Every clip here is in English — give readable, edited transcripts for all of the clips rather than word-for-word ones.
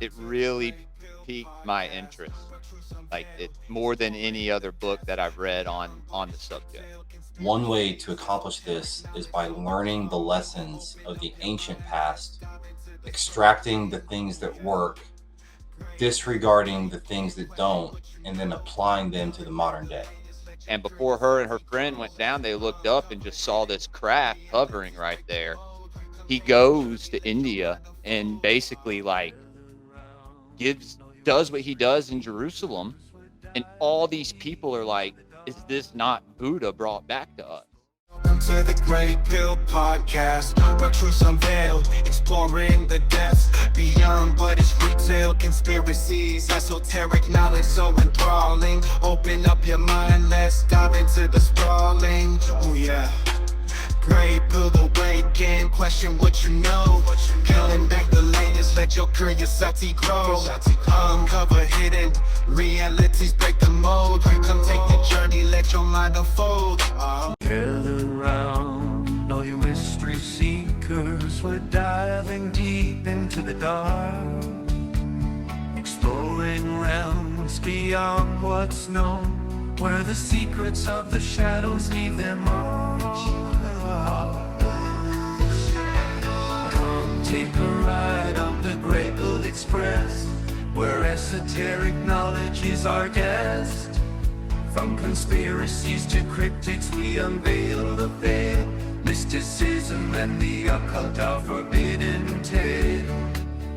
it really piqued my interest, like it more than any other book that I've read on the subject. One way to accomplish this is by learning the lessons of the ancient past, extracting the things that work, disregarding the things that don't, and then applying them to the modern day. And before her and her friend went down, they looked up and just saw this craft hovering right there. He goes to India and basically like does what he does in Jerusalem, and all these people are like, is this not Buddha brought back to us? Welcome to the Grey Pill Podcast, where truth's unveiled, exploring the depths beyond what is retail, conspiracies, esoteric knowledge so enthralling. Open up your mind, let's dive into the sprawling. Oh yeah. Grey Pill awaken, question what you know. Peeling back the layers, let your curiosity grow. Uncover hidden realities, break the mold. Come take the journey, let your mind unfold. Gather round, all you mystery seekers. We're diving deep into the dark, exploring realms beyond what's known, where the secrets of the shadows leave their mark. Come take a ride on the GREYPILLED Express, where esoteric knowledge is our guest. From conspiracies to cryptids, we unveil the veil. Mysticism and the occult, our forbidden tale.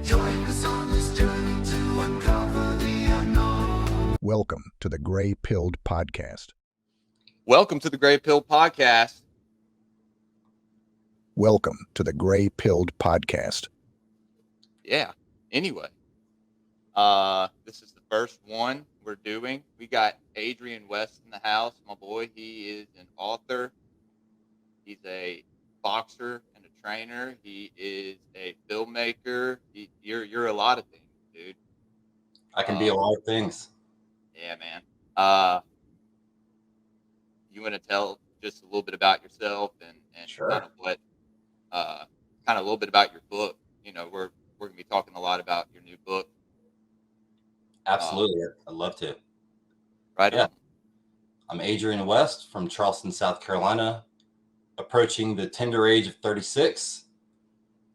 Join us on this journey to uncover the unknown. Welcome to the Grey-Pilled Podcast. Welcome to the Grey Pill Podcast. Welcome to the Grey-Pilled Podcast. Yeah. Anyway, this is the first one we're doing. We got Adrian West in the house. My boy, he is an author. He's a boxer and a trainer. He is a filmmaker. You're a lot of things, dude. I can be a lot of things. Yeah, man. You want to tell just a little bit about yourself and Sure. kind of what, kind of a little bit about your book. You know, we're gonna be talking a lot about your new book. Absolutely. I'd love to. Right Yeah. on. I'm Adrian West from Charleston, South Carolina, approaching the tender age of 36,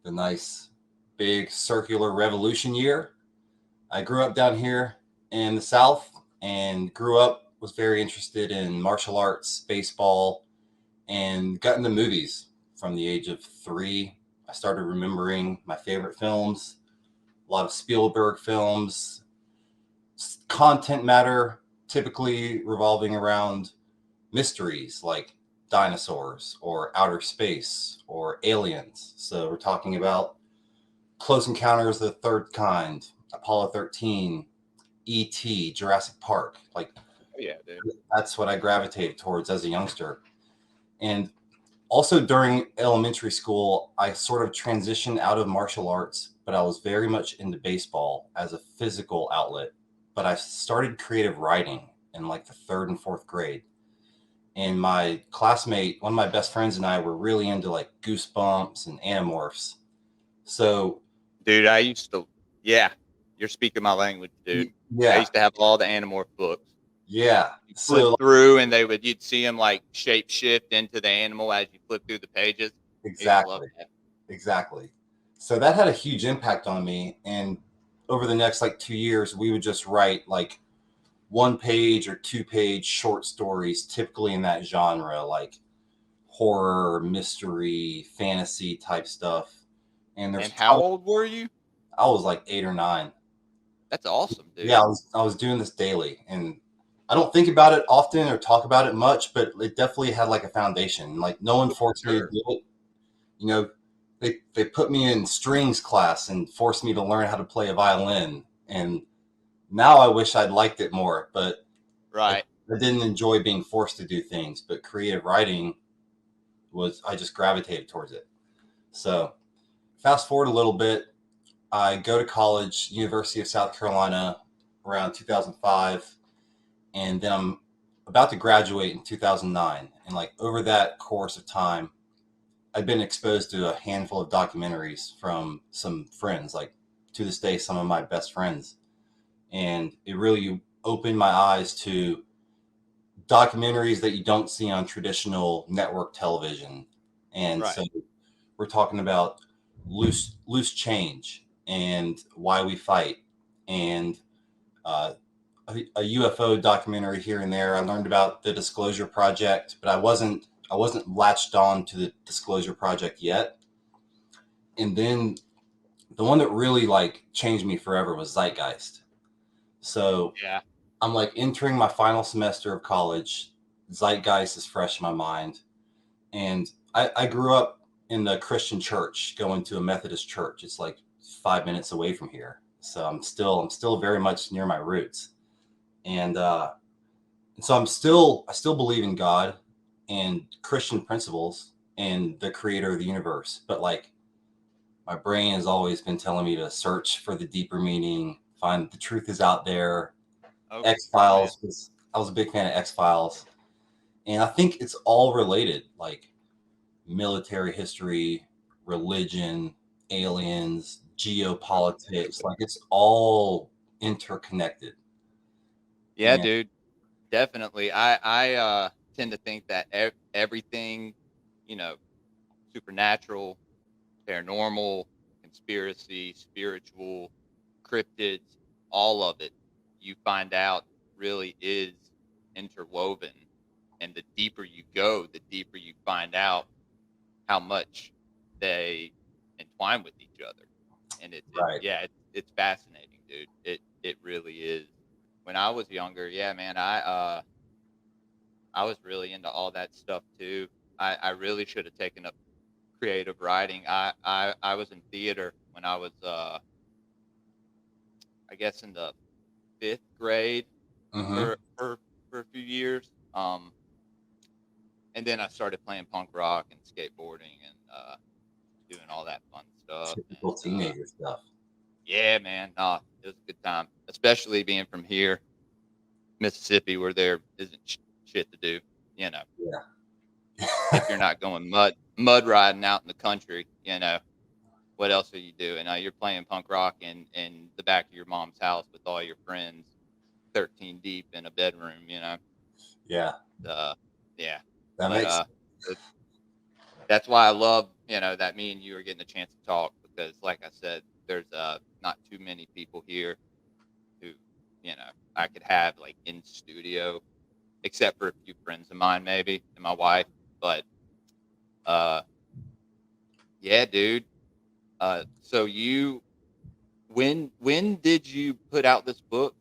the nice big circular revolution year. I grew up down here in the South and was very interested in martial arts, baseball, and got into movies from the age of 3. I started remembering my favorite films, a lot of Spielberg films, content matter typically revolving around mysteries like dinosaurs or outer space or aliens. So we're talking about Close Encounters of the Third Kind, Apollo 13, E.T., Jurassic Park. Like, Oh, yeah, dude. that's what I gravitated towards as a youngster. And also during elementary school, I sort of transitioned out of martial arts, but I was very much into baseball as a physical outlet. But I started creative writing in like the 3rd and 4th grade. And my classmate, one of my best friends, and I were really into like Goosebumps and Animorphs. So, Dude, I used to, yeah, you're speaking my language, dude. I yeah, used to have all the Animorph books. yeah. You So, flip through, and you'd see them like shape shift into the animal as you flip through the pages. I used to love exactly. that. Exactly. So that had a huge impact on me. And over the next like 2 years, we would just write like 1-page or 2-page short stories, typically in that genre, like horror, mystery, fantasy type stuff. And And how old were you? I was like 8 or 9. That's awesome, dude. Yeah, I was doing this daily, and I don't think about it often or talk about it much, but it definitely had like a foundation. Like no one forced me to do it. You know, they put me in strings class and forced me to learn how to play a violin. And now I wish I'd liked it more, but Right. I didn't enjoy being forced to do things. But creative writing I just gravitated towards it. So fast forward a little bit, I go to college, University of South Carolina, around 2005. And then I'm about to graduate in 2009. And like over that course of time, I've been exposed to a handful of documentaries from some friends, like to this day some of my best friends. And it really opened my eyes to documentaries that you don't see on traditional network television. And Right. so we're talking about loose change and why we fight, and a UFO documentary here and there. I learned about the Disclosure Project, but I wasn't latched on to the Disclosure Project yet. And then the one that really like changed me forever was Zeitgeist. So Yeah. I'm like entering my final semester of college. Zeitgeist is fresh in my mind. And I grew up in the Christian church, going to a Methodist church. It's like 5 minutes away from here. So I'm still very much near my roots. And so I still believe in God and Christian principles and the creator of the universe. But like my brain has always been telling me to search for the deeper meaning, find the truth is out there. Okay, X-Files I was a big fan of X-Files. And I think it's all related, like military history, religion, aliens, geopolitics. Like it's all interconnected. Yeah, And dude, definitely. I tend to think that everything, you know, supernatural, paranormal, conspiracy, spiritual, cryptids, all of it, you find out really is interwoven. And the deeper you go, the deeper you find out how much they entwine with each other. And right. it's fascinating, dude. It really is. When I was younger, yeah, man, I was really into all that stuff too. I really should have taken up creative writing. I was in theater when I was I guess in the 5th grade Mm-hmm. for a few years. And then I started playing punk rock and skateboarding and doing all that fun stuff. Typical And teenager stuff. yeah, man, it was a good time, especially being from here, Mississippi, where there isn't shit to do. You know, Yeah. if you're not going mud riding out in the country, you know, what else are you doing? You're playing punk rock in the back of your mom's house with all your friends, 13 deep in a bedroom. You know, Yeah. Yeah. That But makes that's why I love, you know, that me and you are getting a chance to talk, because like I said, there's not too many people here who, you know, I could have like in studio, except for a few friends of mine maybe and my wife. But yeah, dude. So when did you put out this book?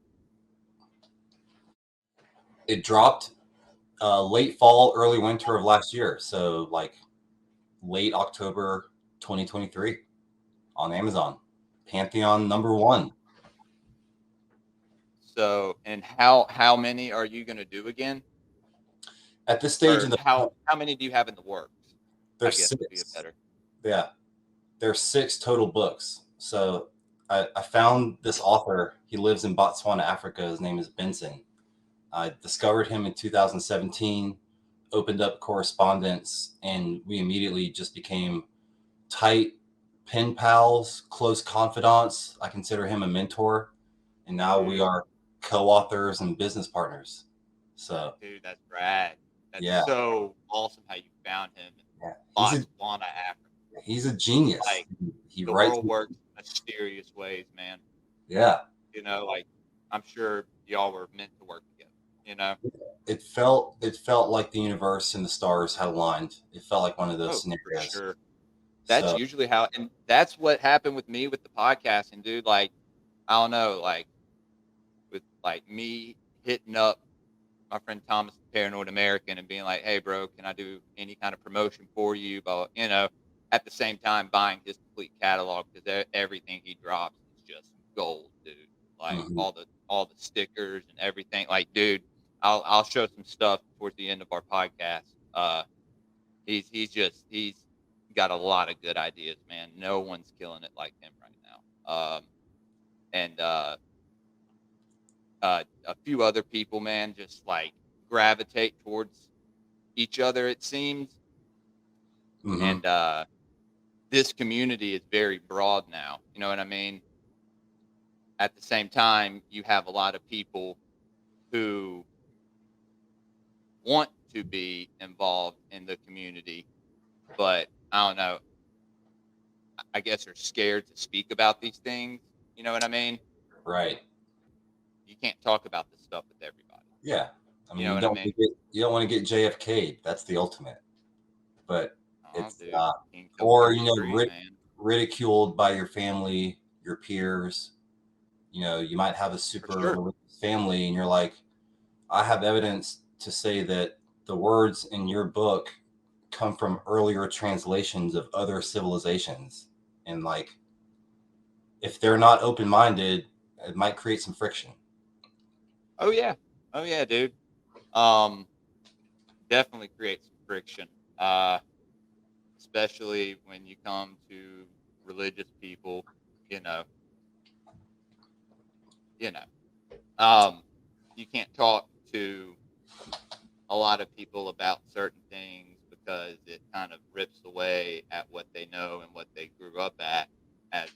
it dropped late fall, early winter of last year. So like late October 2023 on Amazon. Pantheon #1. So, and how many are you going to do again? At this stage Or in the how many do you have in the works? I there's guess would be a 6. better. Yeah. There's 6 total books. So I found this author. He lives in Botswana, Africa. His name is Benson. I discovered him in 2017, opened up correspondence, and we immediately just became tight pen pals, close confidants. I consider him a mentor. And now we are co-authors and business partners. So Dude, that's rad. That's yeah, so awesome how you found him in yeah. Botswana, Africa. He's a genius. Like, He the writes. world works in mysterious ways, man. Yeah. You know, like, I'm sure y'all were meant to work together, you know? It felt like the universe and the stars had aligned. It felt like one of those For scenarios. sure. That's So usually how, and that's what happened with me with the podcasting, dude. Like, I don't know, like, with like me hitting up my friend Thomas, the Paranoid American, and being like, "Hey, bro, can I do any kind of promotion for you?" But you know, at the same time, buying his complete catalog, because everything he drops is just gold, dude. Like mhm. all the stickers and everything. Like, dude, I'll show some stuff towards the end of our podcast. He's got a lot of good ideas, man. No one's killing it like him right now. And a few other people, man, just like gravitate towards each other, it seems. Mhm. And this community is very broad now. You know what I mean? at the same time, you have a lot of people who want to be involved in the community, but I don't know. I guess are scared to speak about these things. You know what I mean? Right. You can't talk about this stuff with everybody. Yeah. I You mean, know you what I don't mean? you don't want to get JFK'd. That's the ultimate. But Oh, it's dude. King or Killmonger Street, man. ridiculed by your family, your peers. You might have a For super sure. religious family, and you're like, I have evidence to say that the words in your book come from earlier translations of other civilizations, and like, if they're not open-minded, it might create some friction. Oh yeah, dude. Um, definitely create some friction. Especially when you come to religious people, you know, you know. You can't talk to a lot of people about certain things because it kind of rips away at what they know and what they grew up at, as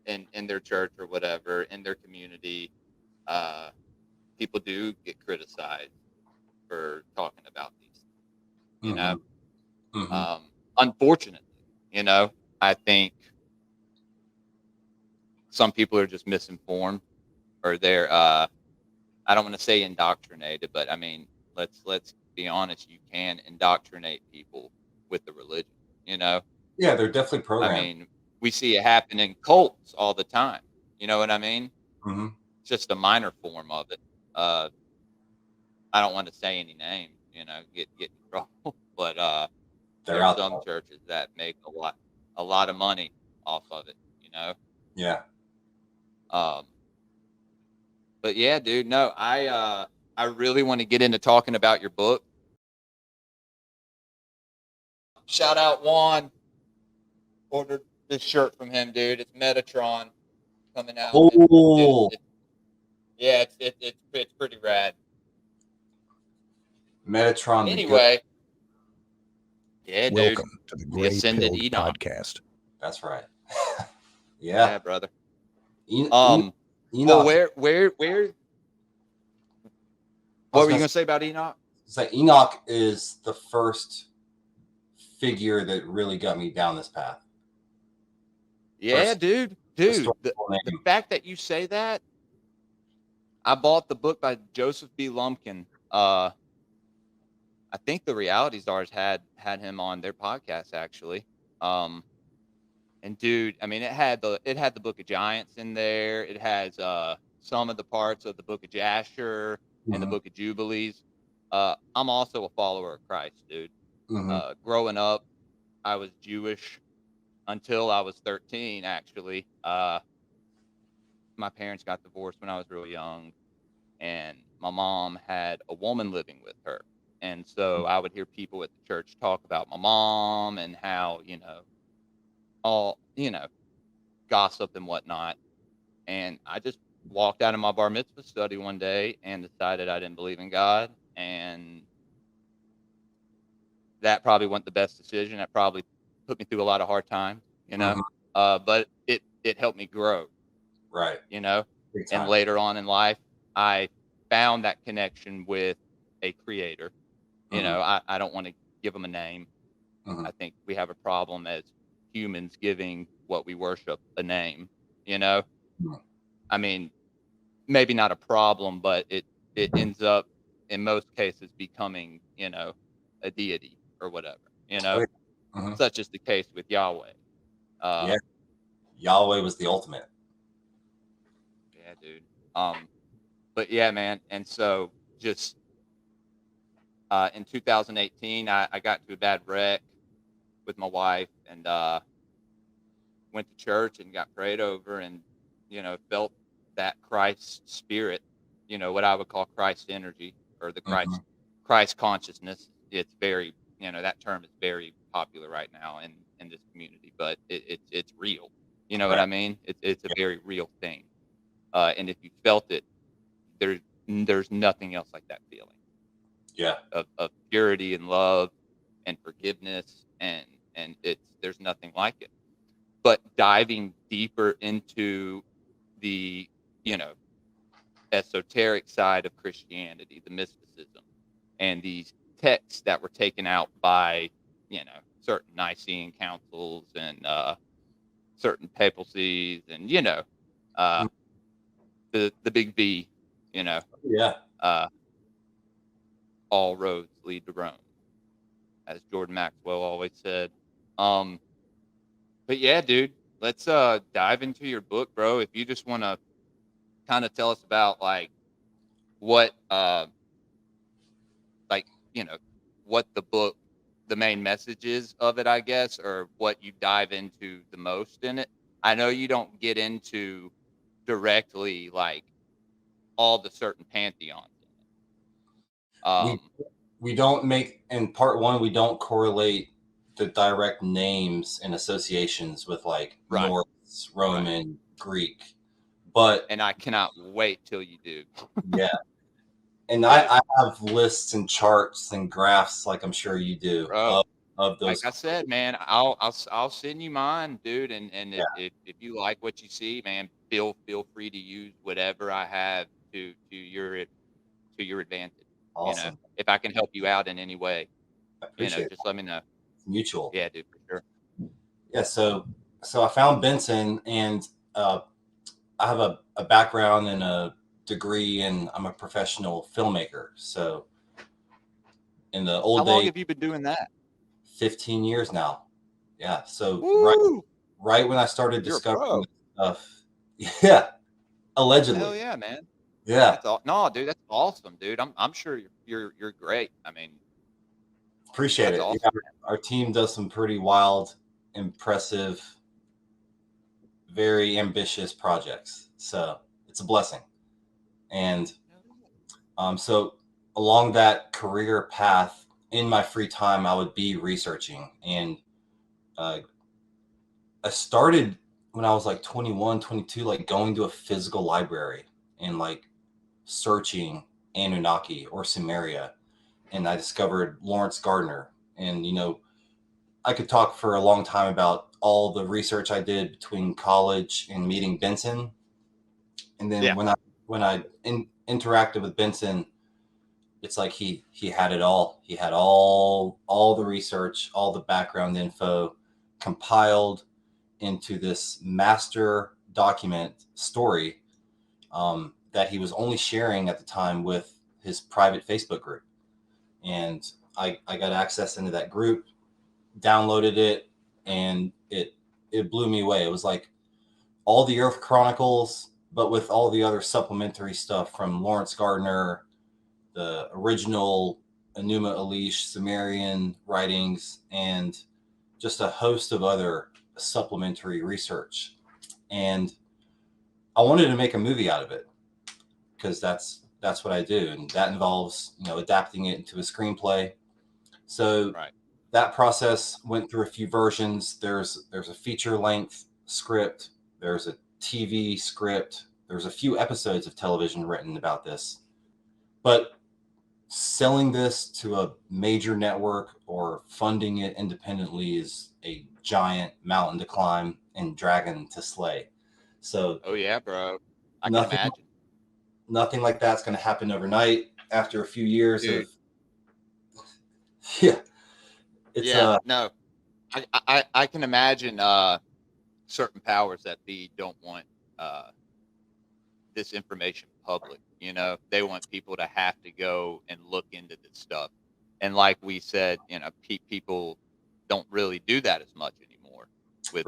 in their church or whatever, in their community. Uh, People do get criticized for talking about these things, you know. Mm-hmm. Unfortunately, I think some people are just misinformed, or they're I don't want to say indoctrinated, but I mean, let's be honest. You can indoctrinate people with the religion. You know, Yeah, they're definitely I programmed. mean, we see it happen in cults all the time. You know what I mean? Mm-hmm. It's just a minor form of it. Uh, I don't want to say any names. Get in trouble, but They're there's out some there. churches that make a lot of money off of it. Yeah. Um, but yeah, dude. No, I really want to get into talking about your book. Shout out Juan. Ordered this shirt from him, dude. It's Metatron coming out. Cool. Yeah, it's pretty rad. Metatron. Anyway, yeah, dude. Welcome to the The Ascended Gray-Pilled Enoch. Podcast. That's right. Yeah, brother. Enoch. Well, where? What were you gonna gonna say about Enoch? So Enoch is the first figure that really got me down this path. Yeah, dude. The name. fact that you say that, I bought the book by Joseph B. Lumpkin. I think the Reality Stars had him on their podcast actually. And dude, I mean, it had the Book of Giants in there. It has some of the parts of the Book of Jasher and the Book of Jubilees. I'm also a follower of Christ, dude. Growing up, I was Jewish until I was 13. Actually, my parents got divorced when I was real young, and my mom had a woman living with her. And so I would hear people at the church talk about my mom and how, all, gossip and whatnot. And I just walked out of my bar mitzvah study one day and decided I didn't believe in God. And that probably wasn't the best decision. That probably put me through a lot of hard times, but it helped me grow. Right. And later on in life, I found that connection with a creator. I don't want to give him a name. I think we have a problem as humans giving what we worship a name. I mean, maybe not a problem, but it ends up in most cases becoming, a deity or whatever, such as the case with Yahweh. Yeah. Yahweh was the ultimate. Yeah, dude. But yeah, man. And so just in 2018, I got into a bad wreck with my wife and went to church and got prayed over and, felt that Christ spirit, what I would call Christ energy or the Christ consciousness. It's very, that term is very popular right now in this community, but it's real. You know what I mean? It's a very real thing. And if you felt it, there's nothing else like that feeling. Yeah. Of purity and love and forgiveness, and there's nothing like it. But diving deeper into the, you know, esoteric side of Christianity, the mysticism, and these texts that were taken out by, you know, certain Nicene councils and certain papacies, and you know, uh, the big B, you know, Yeah. uh, all roads lead to Rome, as Jordan Maxwell always said. Um, but yeah, dude, let's dive into your book, bro. If you just want to kind of tell us about like what like, you know, what the book, the main messages of it, I guess, or what you dive into the most in it. I know you don't get into directly like all the certain pantheons in it. We we don't make in part one. We don't correlate the direct names and associations with like Right. Norse, Roman, Greek, but And I cannot wait till you do. yeah. And I have lists and charts and graphs, like I'm sure you do, Bro, of those. like I said, man, I'll send you mine, dude. And Yeah. if you like what you see, man, feel free to use whatever I have to your advantage. Awesome. You know, if I can help you out in any way, I you know, appreciate just let me know. It's mutual. Yeah, dude, for sure. Yeah. So I found Benson, and I have a background and a degree, and I'm a professional filmmaker. So in the How old long days, have you been doing that? 15 years now. Yeah. So Woo! right when I started You're a pro. discovering this stuff, yeah, allegedly. Hell yeah, man. Yeah. That's all. No, dude, that's awesome, dude. I'm sure you're great. I mean, Appreciate that's it. awesome. Yeah, our team does some pretty wild, impressive, very ambitious projects. So it's a blessing. And so along that career path, in my free time, I would be researching. And I started when I was like 21, 22, like going to a physical library and like searching Anunnaki or Sumeria. And I discovered Lawrence Gardner. And, you know, I could talk for a long time about all the research I did between college and meeting Benson. And then when I interacted with Benson, it's like he had it all. He had all the research, all the background info compiled into this master document story that he was only sharing at the time with his private Facebook group. And I got access into that group, downloaded it, and it blew me away. It was like all the Earth Chronicles, but with all the other supplementary stuff from Lawrence Gardner, the original Enuma Elish Sumerian writings, and just a host of other supplementary research. And I wanted to make a movie out of it because that's what I do, and that involves, you know, adapting it into a screenplay. So that process went through a few versions. There's a feature length script, there's a TV script, there's a few episodes of television written about this. But selling this to a major network or funding it independently is a giant mountain to climb and dragon to slay. So oh yeah, bro, I can imagine. Nothing like that's going to happen overnight. After a few years Dude. of no, I can imagine certain powers that be don't want this information public. You know, they want people to have to go and look into this stuff. And like we said, you know, people don't really do that as much anymore with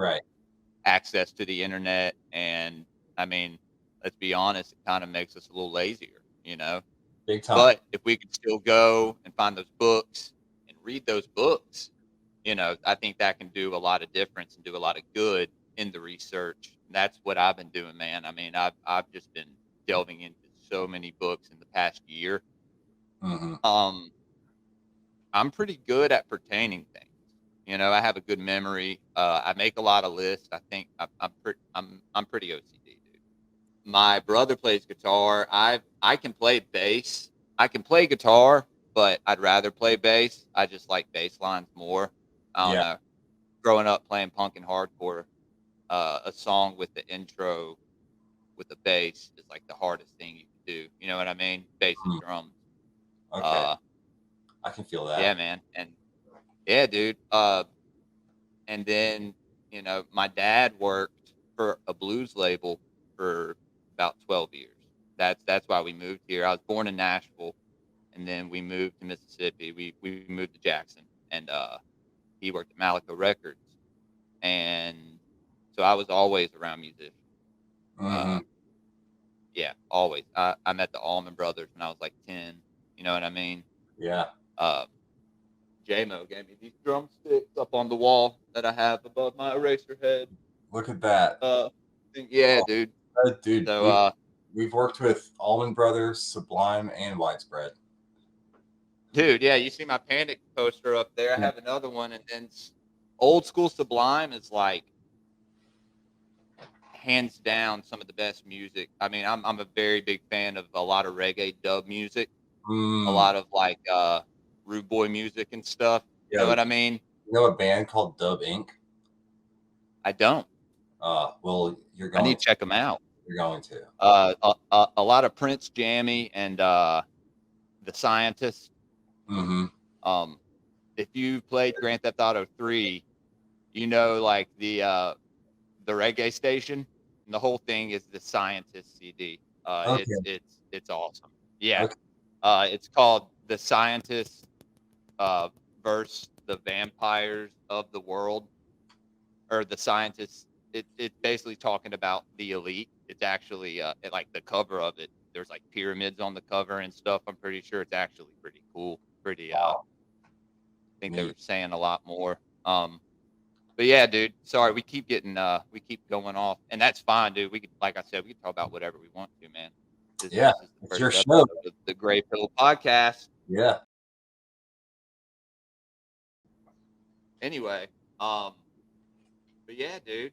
access to the internet. And I mean, let's be honest, it kind of makes us a little lazier, you know. Big time. But if we could still go and find those books and read those books, you know, I think that can do a lot of difference and do a lot of good in the research. And that's what I've been doing, man. I mean, I've just been delving into so many books in the past year. Mm-hmm. I'm pretty good at pertaining things. You know, I have a good memory. I make a lot of lists. I think I'm pretty OCD, dude. My brother plays guitar. I can play bass. I can play guitar, but I'd rather play bass. I just like bass lines more. I don't know. Growing up playing punk and hardcore, a song with the intro with a bass is like the hardest thing you can do. You know what I mean? Bass and Mhm. drums. Okay. I can feel that. Yeah, man. And yeah, dude. And then, my dad worked for a blues label for about 12 years. That's why we moved here. I was born in Nashville, and then we moved to Mississippi. We moved to Jackson, and he worked at Malaco Records, and so I was always around musicians. Hmm. Yeah, always. I met the Allman Brothers when I was like 10. You know what I mean? Yeah. Uh, J-Mo gave me these drumsticks up on the wall that I have above my eraser head. Look at that. Yeah, dude. Dude, So, we've worked with Allman Brothers, Sublime, and Widespread. dude, yeah, you see my Panic poster up there. I have another one, and then old school Sublime is like hands down some of the best music. I mean, I'm a very big fan of a lot of reggae dub music, a lot of like rude boy music and stuff. You know what I mean? You know a band called Dub Inc? I don't. Well, you're I going need to check them out. You're going to. A lot of Prince Jammy and the Scientists. Mm-hmm. If you played Grand Theft Auto 3, like the reggae station, and the whole thing is the Scientist CD. Okay. It's awesome. Yeah. Okay. It's called The Scientists versus the Vampires of the World, or the Scientists. It's basically talking about the elite. It's actually like the cover of it. There's like pyramids on the cover and stuff. I'm pretty sure it's actually pretty cool. Pretty. I think they were saying a lot more. But yeah, dude. Sorry, we keep going off, and that's fine, dude. We could, like I said, we can talk about whatever we want to, man. This is the It's first your episode show. of the GREYPILLED Podcast. Yeah. Anyway, but yeah, dude.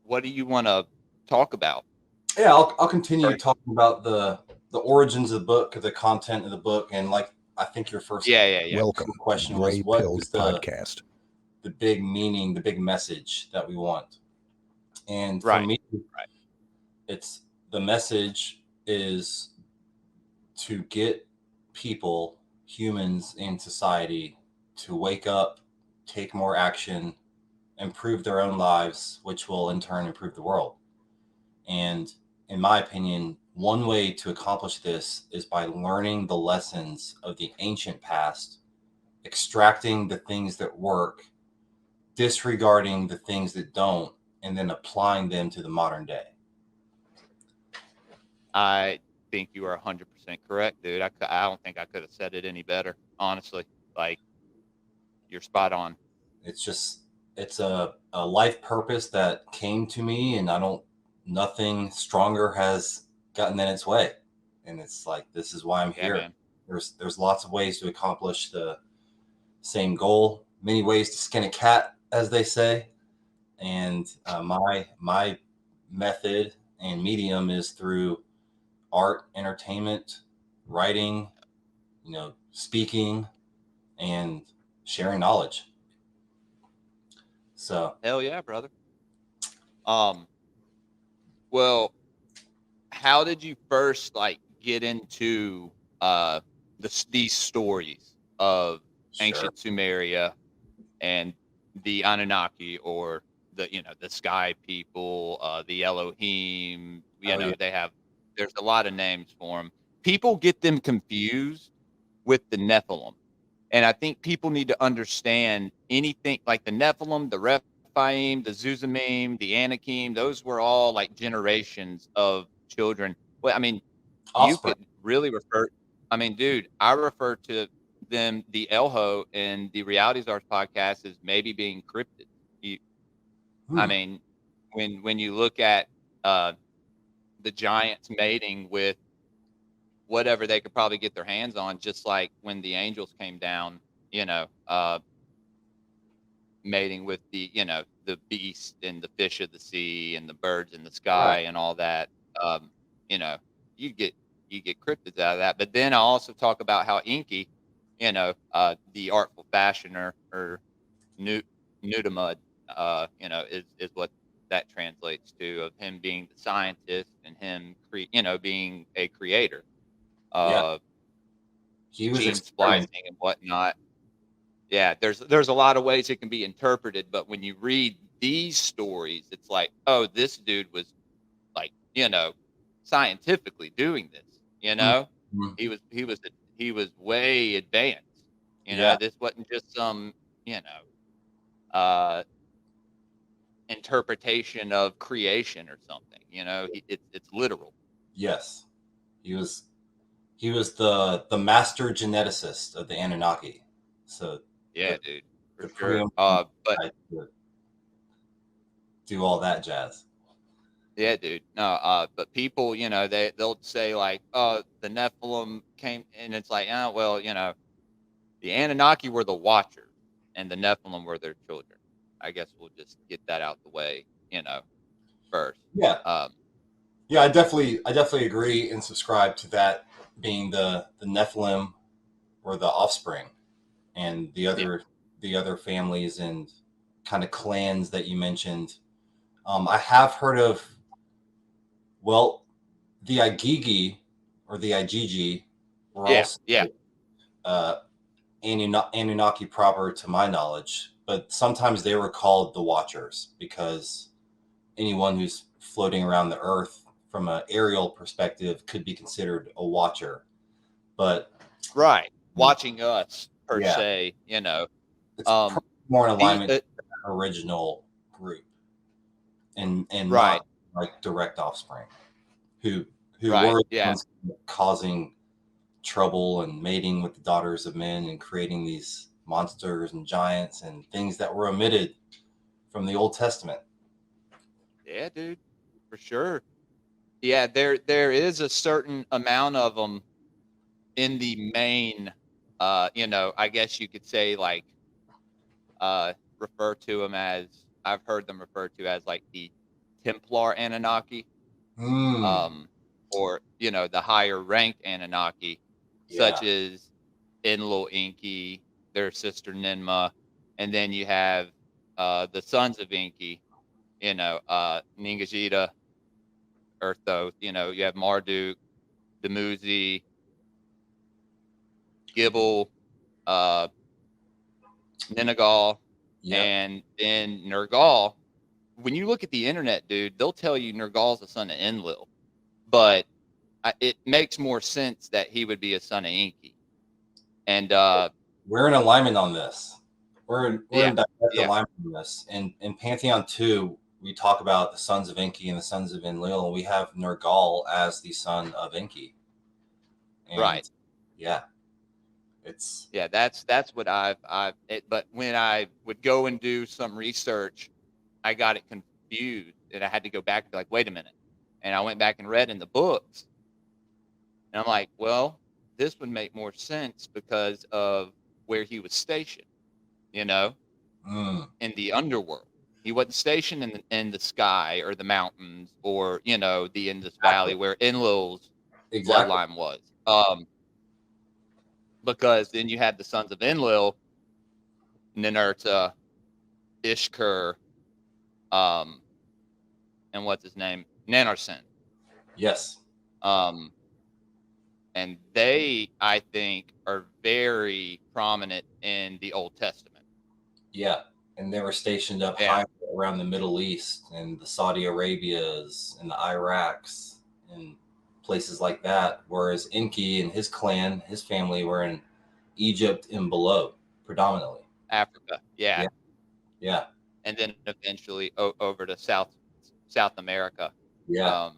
What do you want to talk about? Yeah, I'll continue talking about the origins of the book, the content of the book, and like I think your first Welcome question to was Gray what Pilled is Podcast. the big meaning, the big message that we want. And for me, it's the message is to get people, humans in society, to wake up, take more action, improve their own lives, which will in turn improve the world. And in my opinion, one way to accomplish this is by learning the lessons of the ancient past, extracting the things that work, disregarding the things that don't, and then applying them to the modern day. I think you are 100% correct, dude. I don't think I could have said it any better, honestly. Like, you're spot on. It's a life purpose that came to me, and nothing stronger has gotten in its way. And it's like, this is why I'm here. Man. There's lots of ways to accomplish the same goal, many ways to skin a cat, as they say. And my method and medium is through art, entertainment, writing, speaking, and sharing knowledge. So hell yeah, brother. Well, how did you first get into these stories of ancient Sumeria and the Anunnaki, or the sky people, the Elohim? There's a lot of names for them. People get them confused with the Nephilim. And I think people need to understand anything like the Nephilim, the Rephaim, the Zuzimim, the Anakim. Those were all like generations of children. Well, I mean, you could really refer. I mean, dude, I refer to them, the Elho and the Reality Czars podcast, as maybe being cryptids. I mean, when you look at the giants mating with whatever they could probably get their hands on, just like when the angels came down, mating with the beast and the fish of the sea and the birds in the sky and all that. You get cryptids out of that. But then I also talk about how Inky, the artful fashioner, or Nudamud, is what that translates to, of him being the scientist and him, being a creator, Yeah. He was gene experimenting. splicing and whatnot. Yeah, there's a lot of ways it can be interpreted, but when you read these stories, it's like, oh, this dude was like, scientifically doing this. Mhm. He was way advanced. Yeah. This wasn't just some, uh, interpretation of creation or something. It's literal. Yes. He was the master geneticist of the Anunnaki. So Yeah, the, dude, for the sure. preeminent But guy to do all that jazz. yeah, dude. No, but people, they'll say like, oh, the Nephilim came, and it's like, oh, well, the Anunnaki were the Watchers, and the Nephilim were their children. I guess we'll just get that out the way, first. Yeah. Um, Yeah, I definitely agree and subscribe to that being the Nephilim or the offspring, and the other families and kind of clans that you mentioned. I have heard of, well, the Igigi or the Igigi were also yeah, uh, Anunnaki proper to my knowledge, but sometimes they were called the Watchers because anyone who's floating around the Earth from an aerial perspective could be considered a watcher. But right. Watching us per yeah, se, it's um, more in alignment the, with the original group, and right, not like direct offspring who right, were the yeah, ones causing trouble and mating with the daughters of men and creating these monsters and giants and things that were omitted from the Old Testament. yeah, dude, for sure. Yeah, there is a certain amount of them in the main, I guess you could say like, refer to them as, I've heard them referred to as like the Templar Anunnaki, Hmm. or, the higher ranked Anunnaki, Yeah. such as Enlil Enki, their sister Ninmah, and then you have the sons of Enki, Ningajita, Earthoth, you have Marduk, Dumuzi, Gibble, uh, Ninegal, Yep. and then Nergal. When you look at the internet, dude, they'll tell you Nergal's the son of Enlil, but it makes more sense that he would be a son of Enki. And We're in alignment on this. We're in yeah, direct yeah, alignment on this. And in Pantheon 2, we talk about the sons of Enki and the sons of Enlil, and we have Nergal as the son of Enki. And right. yeah, it's Yeah, that's what but when I would go and do some research, I got it confused, and I had to go back and be like, wait a minute. And I went back and read in the books, and I'm like, well, this would make more sense because of where he was stationed, mm, in the underworld. He wasn't stationed in the sky or the mountains or, the Indus Valley where Enlil's exactly. bloodline was. Because then you had the sons of Enlil, Ninurta, Ishkur, and what's his name? Nanarsin. Yes. And they, I think, are very prominent in the Old Testament. Yeah. And they were stationed up Yeah. high around the Middle East and the Saudi Arabias and the Iraqs and places like that. Whereas Enki and his clan, his family were in Egypt and below predominantly. Africa. Yeah. Yeah. And then eventually over to South America. Yeah.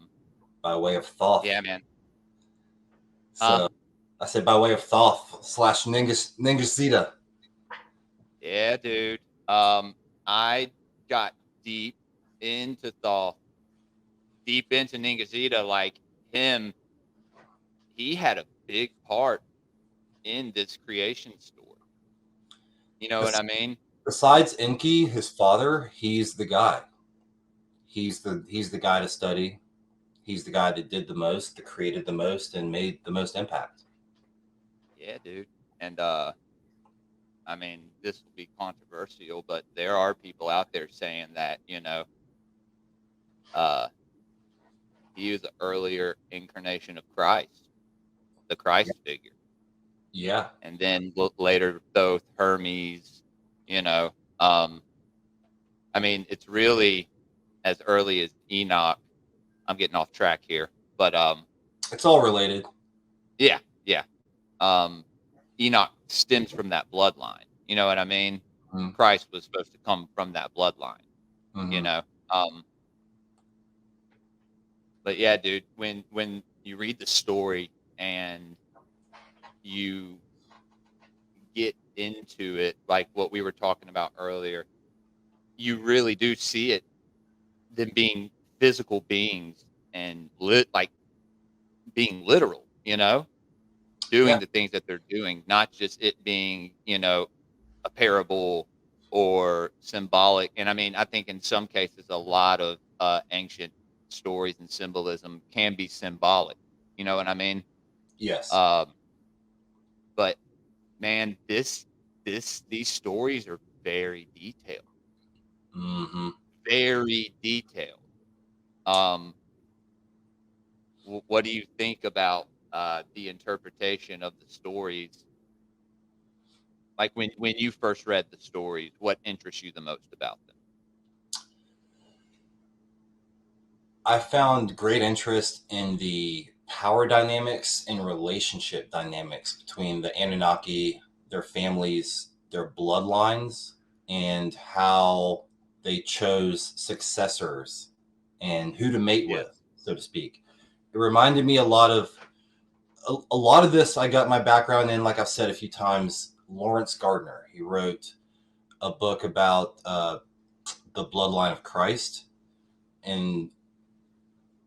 By way of Thoth. Yeah, man. So I said by way of Thoth / Ningasita. Yeah, dude. I got deep into Thoth, deep into Ningazita. Like him, he had a big part in this creation story. You know what I mean? Besides Enki, his father, he's the guy. He's the guy to study. He's the guy that did the most, that created the most, and made the most impact. Yeah, dude. And I mean, this will be controversial, but there are people out there saying that, uh, he was an earlier incarnation of Christ, the Christ figure. Yeah. And then later, though, Hermes, you know, I mean, it's really as early as Enoch. I'm getting off track here, but It's all related. yeah. Enoch stems from that bloodline. You know what I mean? Mm. Christ was supposed to come from that bloodline. Mm-hmm. You know. But yeah, dude, when you read the story and you get into it, like what we were talking about earlier, you really do see it, them being physical beings and like being literal, you know, doing Yeah. the things that they're doing, not just it being, you know, a parable or symbolic. And I mean, I think in some cases, a lot of ancient stories and symbolism can be symbolic. You know what I mean? Yes. But man, these stories are very detailed, Mm-hmm. very detailed. What do you think about the interpretation of the stories? Like when you first read the stories, what interests you the most about them? I found great interest in the power dynamics and relationship dynamics between the Anunnaki, their families, their bloodlines, and how they chose successors and who to mate Yeah. with, so to speak. It reminded me a lot of this. I got my background in, like I've said a few times, Lawrence Gardner. He wrote a book about the bloodline of Christ, and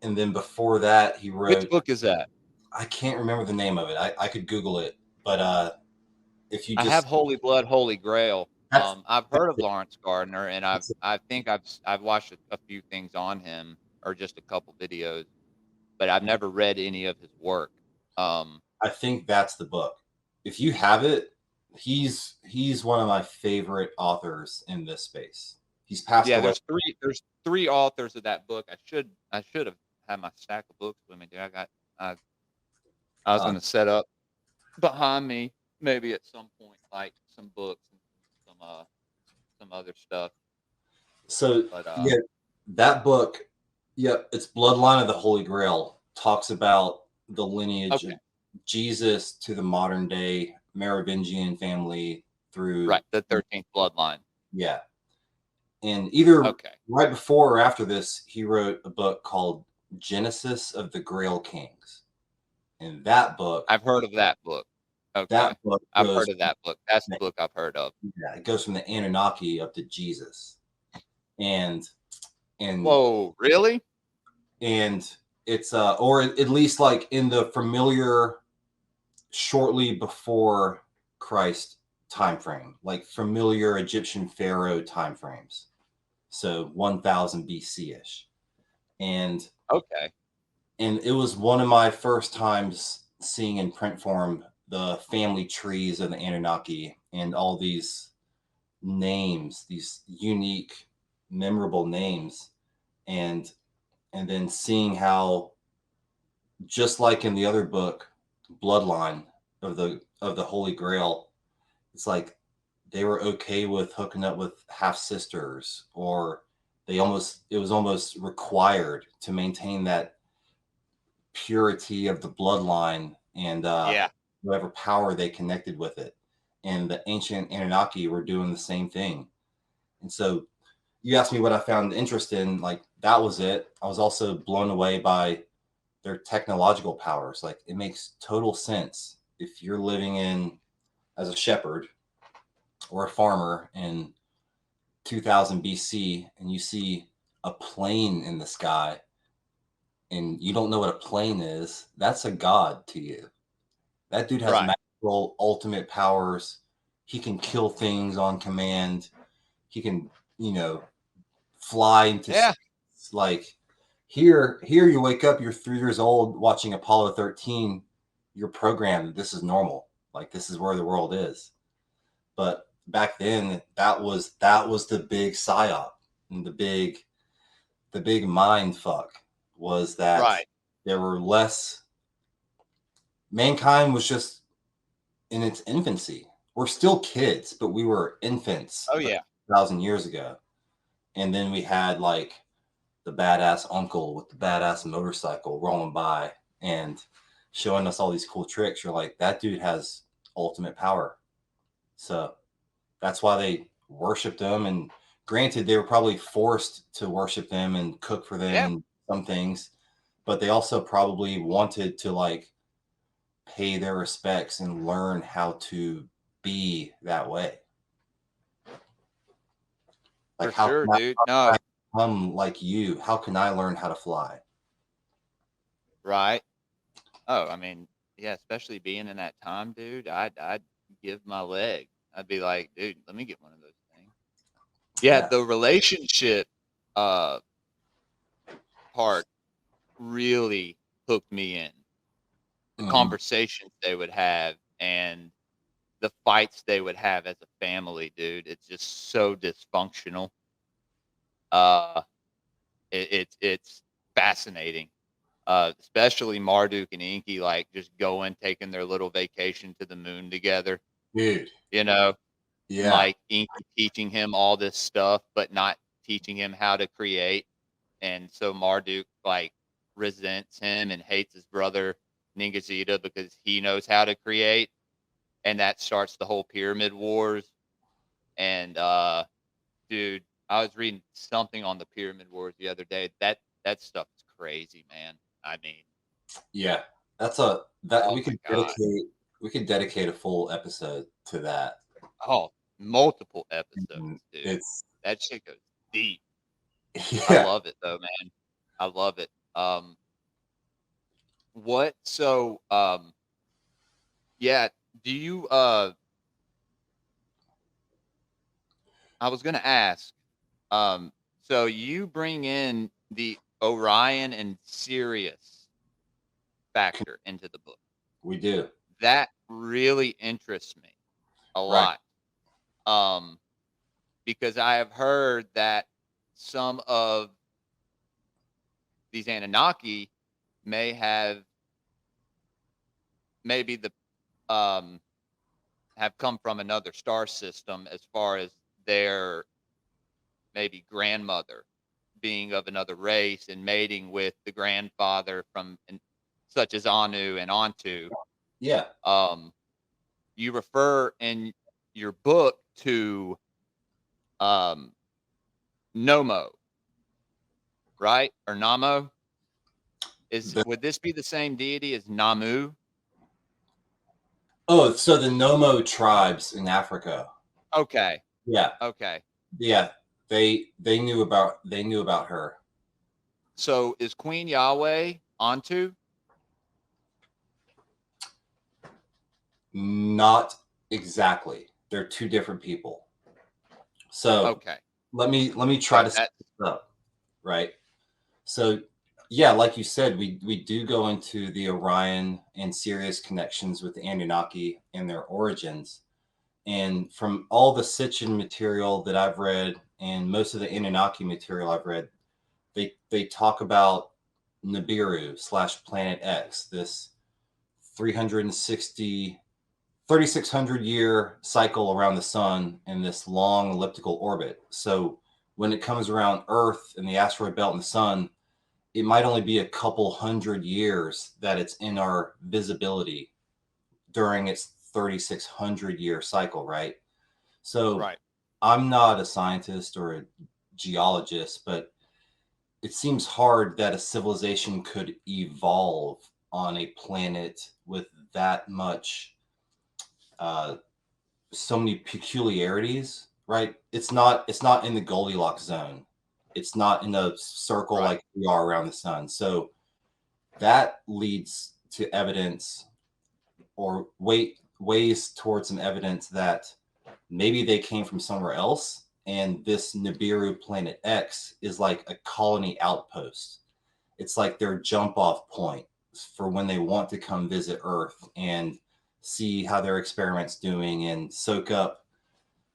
then before that, he wrote. Which book is that? I can't remember the name of it. I could Google it, but if you just, I have Holy Blood, Holy Grail. that's, I've heard of Lawrence Gardner, and that's I think I've watched a few things on him, or just a couple videos, but I've never read any of his work. I think that's the book. If you have it, he's one of my favorite authors in this space. He's passed Yeah, away. there's three authors of that book. I should have had my stack of books with me, dude. I was going to set up behind me maybe at some point, like some books and some other stuff. So But yeah, that book, it's Bloodline of the Holy Grail, talks about the lineage of Jesus to the modern day Merovingian family through the 13th bloodline. Yeah. And either right before or after this, he wrote a book called Genesis of the Grail Kings. And that book, I've heard of that book. Okay. That book I've heard of that book. That's the book I've heard of. Yeah, it goes from the Anunnaki up to Jesus. And whoa, really? And it's or at least like in the familiar shortly before Christ time frame, like familiar Egyptian pharaoh time frames. So 1000 BC-ish. And and it was one of my first times seeing in print form the family trees of the Anunnaki and all these names, these unique, memorable names, and then seeing how, just like in the other book, Bloodline of the Holy Grail, it's like they were okay with hooking up with half sisters, or it was almost required to maintain that purity of the bloodline and whatever power they connected with it. And the ancient Anunnaki were doing the same thing. And so you asked me what I found interest in, like that was it. I was also blown away by their technological powers. Like it makes total sense if you're living in as a shepherd or a farmer in 2000 BC and you see a plane in the sky and you don't know what a plane is, that's a god to you. That dude has magical ultimate powers. He can kill things on command. He can, fly into space. Like here you wake up, you're 3 years old watching Apollo 13. You're programmed. This is normal. Like this is where the world is. But back then, that was the big psyop and the big mind fuck was that Right. there were less. Mankind was just in its infancy. We're still kids, but we were infants. Oh yeah. 1,000 years ago. And then we had like the badass uncle with the badass motorcycle rolling by and showing us all these cool tricks. You're like, that dude has ultimate power. So that's why they worshiped him. And granted, they were probably forced to worship them and cook for them and some things, but they also probably wanted to like pay their respects and learn how to be that way. Like, For sure, dude. No. I'm like you. How can I learn how to fly? Right. Oh, I mean, yeah, especially being in that time, dude, I'd give my leg. I'd be like, dude, let me get one of those things. Yeah. The relationship part really hooked me in. The conversations they would have and the fights they would have as a family, dude. It's just so dysfunctional. It's fascinating. Especially Marduk and Inky, like just taking their little vacation to the moon together. Dude. You know? Yeah. Like Inky teaching him all this stuff, but not teaching him how to create. And so Marduk like resents him and hates his brother Ningazita because he knows how to create. And that starts the whole pyramid wars. And dude, I was reading something on the pyramid wars the other day. That stuff is crazy, man. I mean, yeah, we could dedicate a full episode to that. Oh, multiple episodes, dude. That shit goes deep. Yeah. I love it though, man. I love it. Yeah, do you I was gonna ask, so you bring in the Orion and Sirius factor into the book. We do. That really interests me a lot. Because I have heard that some of these Anunnaki may have have come from another star system as far as their maybe grandmother being of another race and mating with the grandfather from such as Anu and Antu. Yeah. You refer in your book to Nomo, right? Or Namo? Would this be the same deity as Namu? Oh, so the Nomo tribes in Africa. Okay. Yeah. Okay. Yeah. They knew about her. So is Queen Yahweh Antu? Not exactly. They're two different people. So okay. Let me try to set this up. Right. So yeah, like you said, we do go into the Orion and Sirius connections with the Anunnaki and their origins. And from all the Sitchin material that I've read and most of the Anunnaki material I've read, they talk about Nibiru / Planet X, this 3,600 year cycle around the sun in this long elliptical orbit. So when it comes around Earth and the asteroid belt and the sun, it might only be a couple hundred years that it's in our visibility during its 3,600 year cycle, right? So right. I'm not a scientist or a geologist, but it seems hard that a civilization could evolve on a planet with that much, so many peculiarities, right? It's not in the Goldilocks zone. It's not in a circle like we are around the sun. So that leads to evidence or ways towards some evidence that maybe they came from somewhere else. And this Nibiru Planet X is like a colony outpost. It's like their jump off point for when they want to come visit Earth and see how their experiment's doing and soak up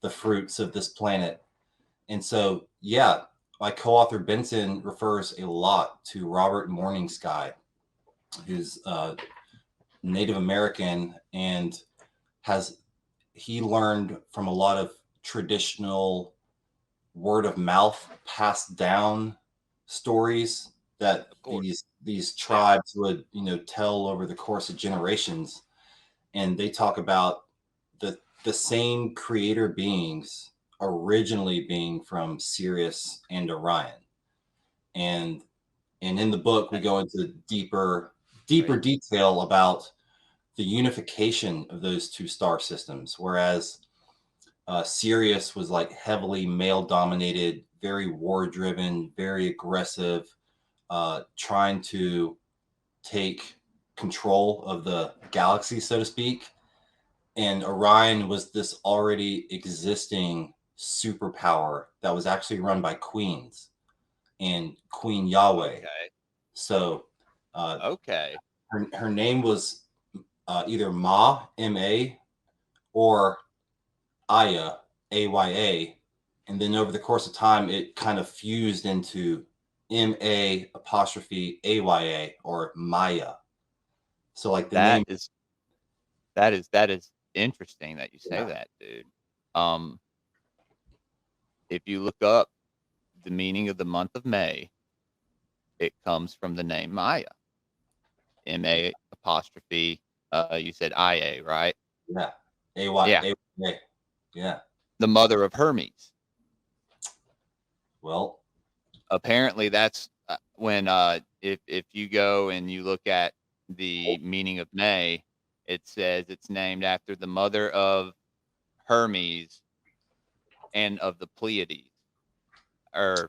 the fruits of this planet. And so, yeah, my co-author Benson refers a lot to Robert Morning Sky, who's Native American, and he learned from a lot of traditional word of mouth passed down stories that these tribes would tell over the course of generations, and they talk about the same creator beings originally being from Sirius and Orion. And in the book we go into deeper detail about the unification of those two star systems, whereas Sirius was like heavily male dominated, very war driven, very aggressive, trying to take control of the galaxy, so to speak. And Orion was this already existing superpower that was actually run by queens and Queen Yahweh. Okay. So okay. Her name was either Ma, M-A, or Aya, A-Y-A. And then over the course of time, it kind of fused into M-A'-A-Y-A, or Maya. So like the name that is interesting that you say that, dude. If you look up the meaning of the month of May, it comes from the name Maya. M-A''. You said I-A, right? Yeah. A-Y-A. Yeah. The mother of Hermes. Well, apparently that's when if you go and you look at the meaning of May, it says it's named after the mother of Hermes and of the Pleiades, or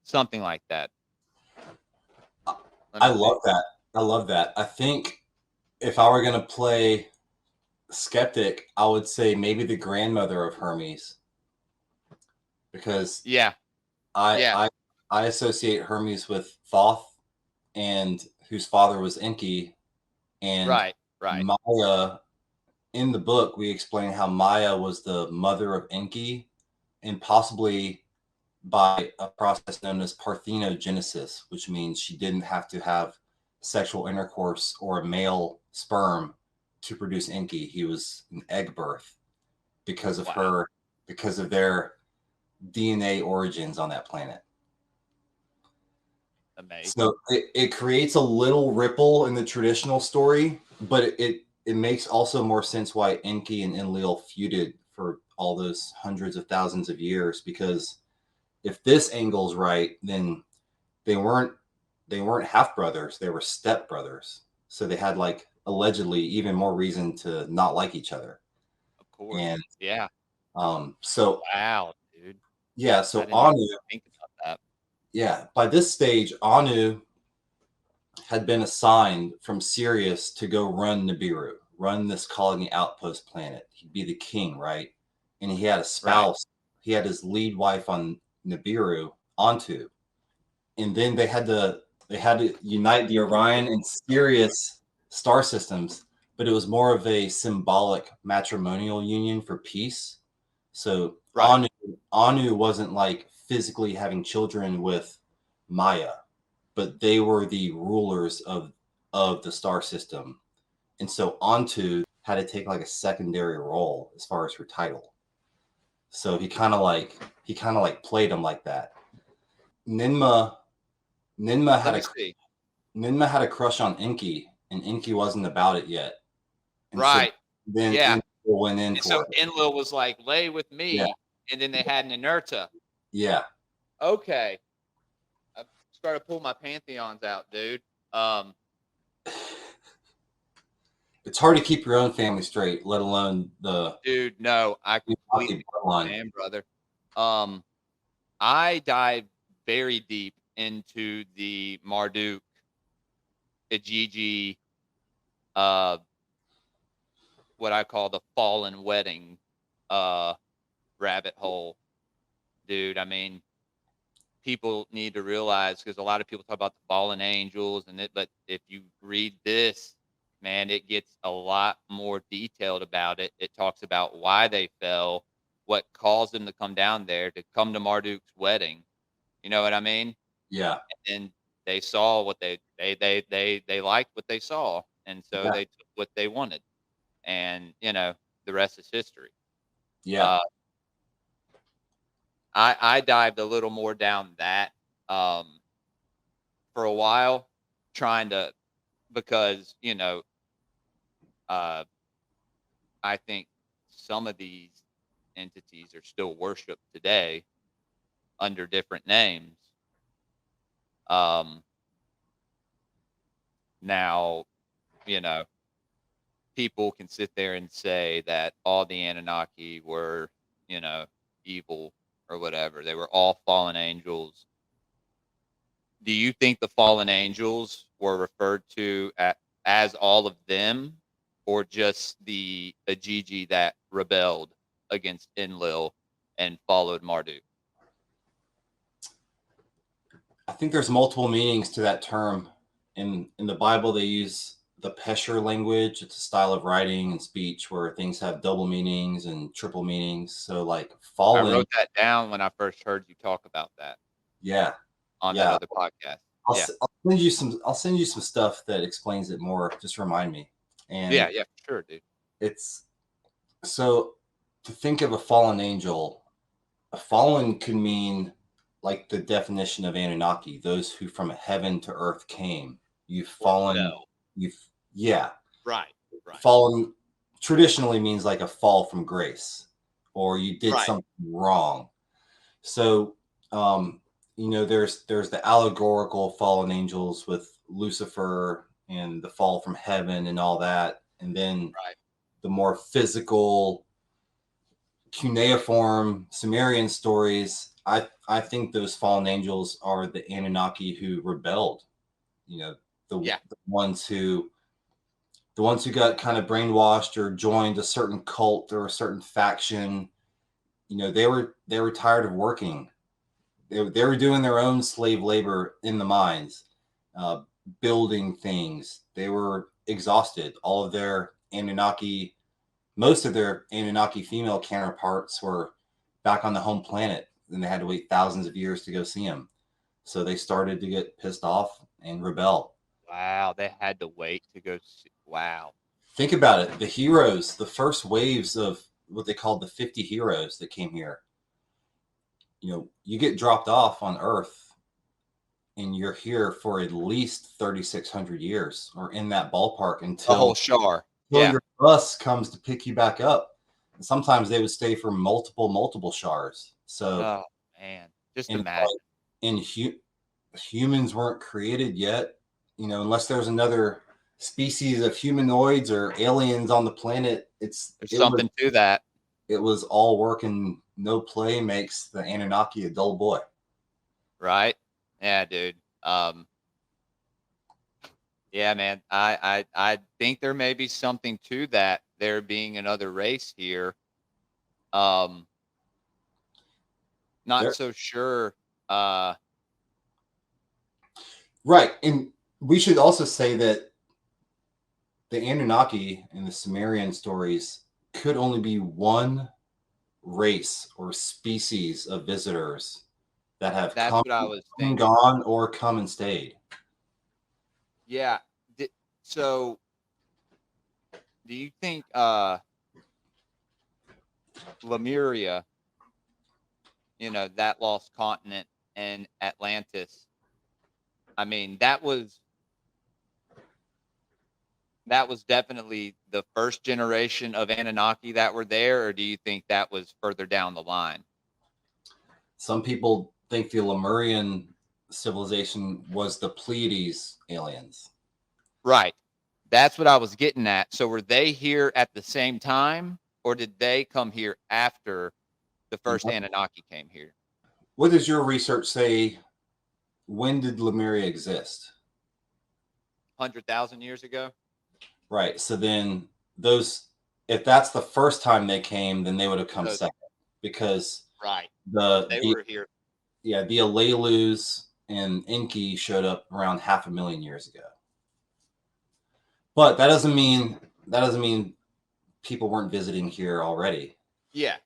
something like that. I love that. I think if I were going to play skeptic, I would say maybe the grandmother of Hermes, because I associate Hermes with Thoth, and whose father was Enki, and right. Maya. In the book, we explain how Maya was the mother of Enki, and possibly by a process known as parthenogenesis, which means she didn't have to have sexual intercourse or a male sperm to produce Enki. He was an egg birth because of their DNA origins on that planet. Amazing. So it creates a little ripple in the traditional story, but it makes also more sense why Enki and Enlil feuded for all those hundreds of thousands of years, because if this angle's right, then they weren't half brothers, they were step brothers. So they had, like, allegedly even more reason to not like each other. Of course. And so wow, dude. Yeah, so Anu, think about that. Yeah, by this stage, Anu had been assigned from Sirius to go run Nibiru, run this colony outpost planet. He'd be the king, right? And he had a spouse. Right. He had his lead wife on Nibiru, Antu. And then they had to unite the Orion and Sirius star systems, but it was more of a symbolic matrimonial union for peace. So Anu wasn't like physically having children with Maya, but they were the rulers of the star system. And so Antu had to take like a secondary role as far as her title. So he kind of like played him like that. Ninma had a crush on Enki, and Enki wasn't about it yet. And right. So then Enlil went in. And so Enlil was like, lay with me, and then they had an Inerta. Yeah. Okay. I started pulling my Pantheons out, dude. It's hard to keep your own family straight, let alone the... Dude, no, I completely understand, brother. I dive very deep into the Marduk, Ijiji, what I call the fallen wedding rabbit hole. Dude, I mean, people need to realize, because a lot of people talk about the fallen angels but if you read this, man, it gets a lot more detailed about it. It talks about why they fell, what caused them to come down there to come to Marduk's wedding. You know what I mean? Yeah. And they saw what they liked what they saw, and so Yeah. they took what they wanted, and the rest is history. Yeah. I dived a little more down that for a while, trying to, because I think some of these entities are still worshipped today under different names. Now, people can sit there and say that all the Anunnaki were, evil or whatever. They were all fallen angels. Do you think the fallen angels were referred to as all of them, or just the Ajiji that rebelled against Enlil and followed Marduk? I think there's multiple meanings to that term. In the Bible, they use the Pesher language. It's a style of writing and speech where things have double meanings and triple meanings. So like fallen. I wrote that down when I first heard you talk about that. Yeah. On that other podcast. I'll send you some stuff that explains it more. Just remind me. And yeah, sure, dude. It's so to think of a fallen angel, a fallen could mean like the definition of Anunnaki, those who from heaven to earth came. You've fallen. No. Right. Fallen traditionally means like a fall from grace, or you did something wrong. So, there's the allegorical fallen angels with Lucifer and the fall from heaven and all that, and then the more physical cuneiform Sumerian stories. I think those fallen angels are the Anunnaki who rebelled. The ones who got kind of brainwashed or joined a certain cult or a certain faction. They were tired of working. They were doing their own slave labor in the mines, building things. They were exhausted. All of their Anunnaki, most of their Anunnaki female counterparts were back on the home planet, and they had to wait thousands of years to go see them. So they started to get pissed off and rebel. Wow, they had to wait to go see. Wow. Think about it. The heroes, the first waves of what they called the 50 heroes that came here. You get dropped off on Earth and you're here for at least 3,600 years or in that ballpark until the whole Shar. Your bus comes to pick you back up. And sometimes they would stay for multiple Shars. So, oh man, just imagine. Humans weren't created yet, unless there's another species of humanoids or aliens on the planet. There's something to that. It was all work and no play makes the Anunnaki a dull boy. Right? Yeah, dude. Yeah, man. I think there may be something to that. There being another race here. Not so sure. Right. And we should also say that the Anunnaki in the Sumerian stories could only be one race or species of visitors that have come and gone or come and stayed. Yeah. So do you think Lemuria, that lost continent, and Atlantis, I mean, that was definitely the first generation of Anunnaki that were there, or do you think that was further down the line? Some people think the Lemurian civilization was the Pleiades aliens. Right. That's what I was getting at. So were they here at the same time, or did they come here after the first Anunnaki came here? What does your research say? When did Lemuria exist? 100,000 years ago. Right. So then if that's the first time they came, then they would have come second, because they were here. Yeah, the Alelus and Enki showed up around 500,000 years ago. But that doesn't mean people weren't visiting here already. Yeah.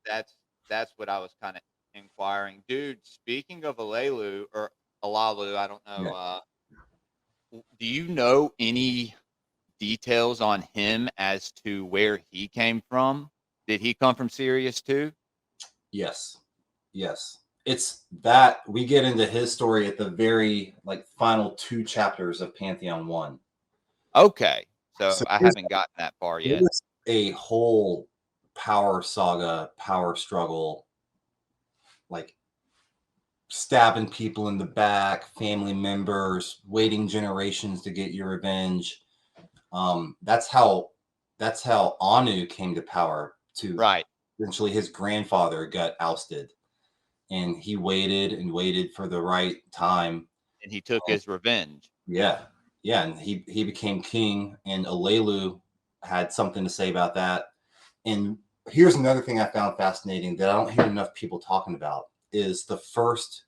that's what I was kind of inquiring, dude. Speaking of Alelu or Alalu, I don't know. Yeah. Do you know any details on him as to where he came from? Did he come from Sirius too? Yes. Yes. It's that we get into his story at the very final 2 chapters of Pantheon 1. Okay, so So I haven't gotten that far it yet. was a whole power saga, power struggle, like stabbing people in the back, family members, waiting generations to get your revenge. That's how Anu came to power. Right. Eventually, his grandfather got ousted, and he waited and waited for the right time. And he took his revenge. Yeah, and he became king, and Alelu had something to say about that. And here's another thing I found fascinating that I don't hear enough people talking about is the first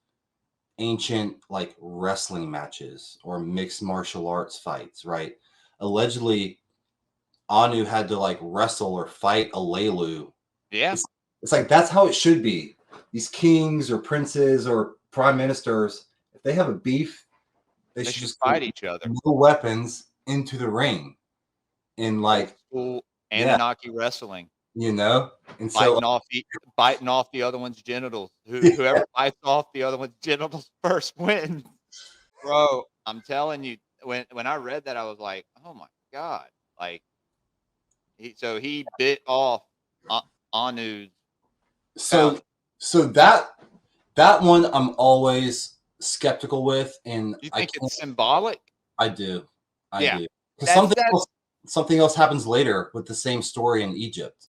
ancient wrestling matches or mixed martial arts fights, right? Allegedly, Anu had to wrestle or fight Alelu. Yeah. It's that's how it should be. These kings or princes or prime ministers, if they have a beef, they should just fight each other. No weapons into the ring. And Cool Anunnaki wrestling. And biting off the other one's genitals. Whoever bites off the other one's genitals first wins. Bro, I'm telling you, when I read that, I was like, oh my God. He bit off Anu's. So that one I'm always skeptical with, and You think it's symbolic? I do. I do. Because something else happens later with the same story in Egypt.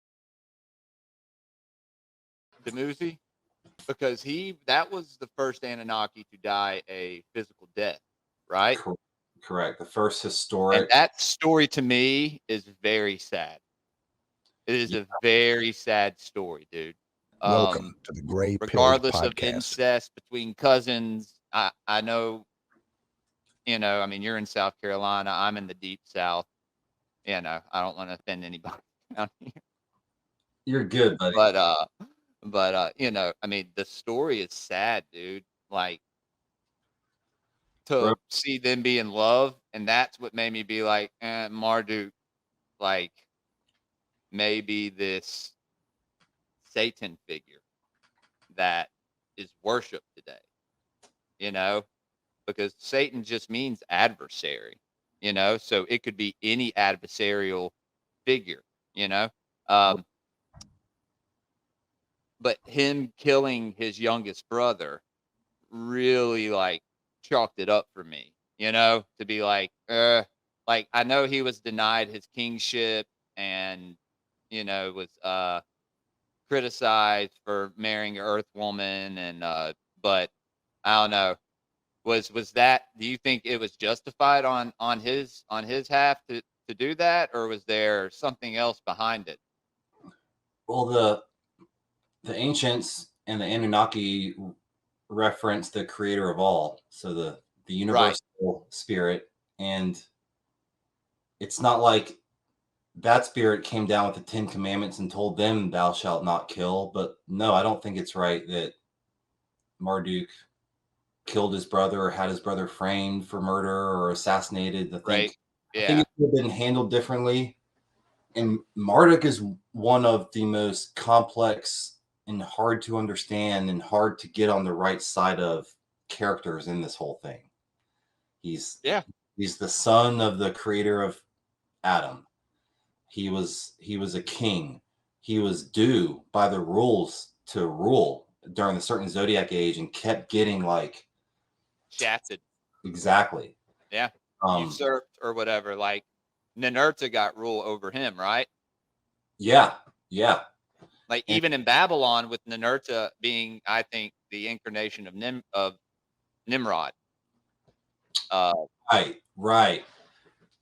Dumuzi, because that was the first Anunnaki to die a physical death, right? Correct. The first historic. And that story to me is very sad. It is a very sad story, dude. Welcome to the GREYPILLED Podcast. Regardless of incest between cousins, I know, I mean, you're in South Carolina. I'm in the deep South. I don't want to offend anybody down here. You're good, buddy. But I mean, the story is sad, dude. To see them be in love, and that's what made me be like, Marduk, maybe this Satan figure that is worshipped today, because Satan just means adversary, so it could be any adversarial figure, but him killing his youngest brother really chalked it up for me, to be I know he was denied his kingship and, was criticized for marrying an earth woman. And, but I don't know, was that, do you think it was justified on his half to do that? Or was there something else behind it? Well, the ancients and the Anunnaki reference the creator of all, so the universal spirit, and it's not like that spirit came down with the 10 commandments and told them thou shalt not kill. But no, I don't think it's right that Marduk killed his brother or had his brother framed for murder or assassinated. I think it could have been handled differently. And Marduk is one of the most complex and hard to understand and hard to get on the right side of characters in this whole thing. He's the son of the creator of Adam. He was a king. He was due by the rules to rule during a certain zodiac age and kept getting shafted. Exactly. Yeah. Usurped or whatever. Ninurta got rule over him, right? Yeah. Even in Babylon, with Ninurta being, I think, the incarnation of Nimrod. Right.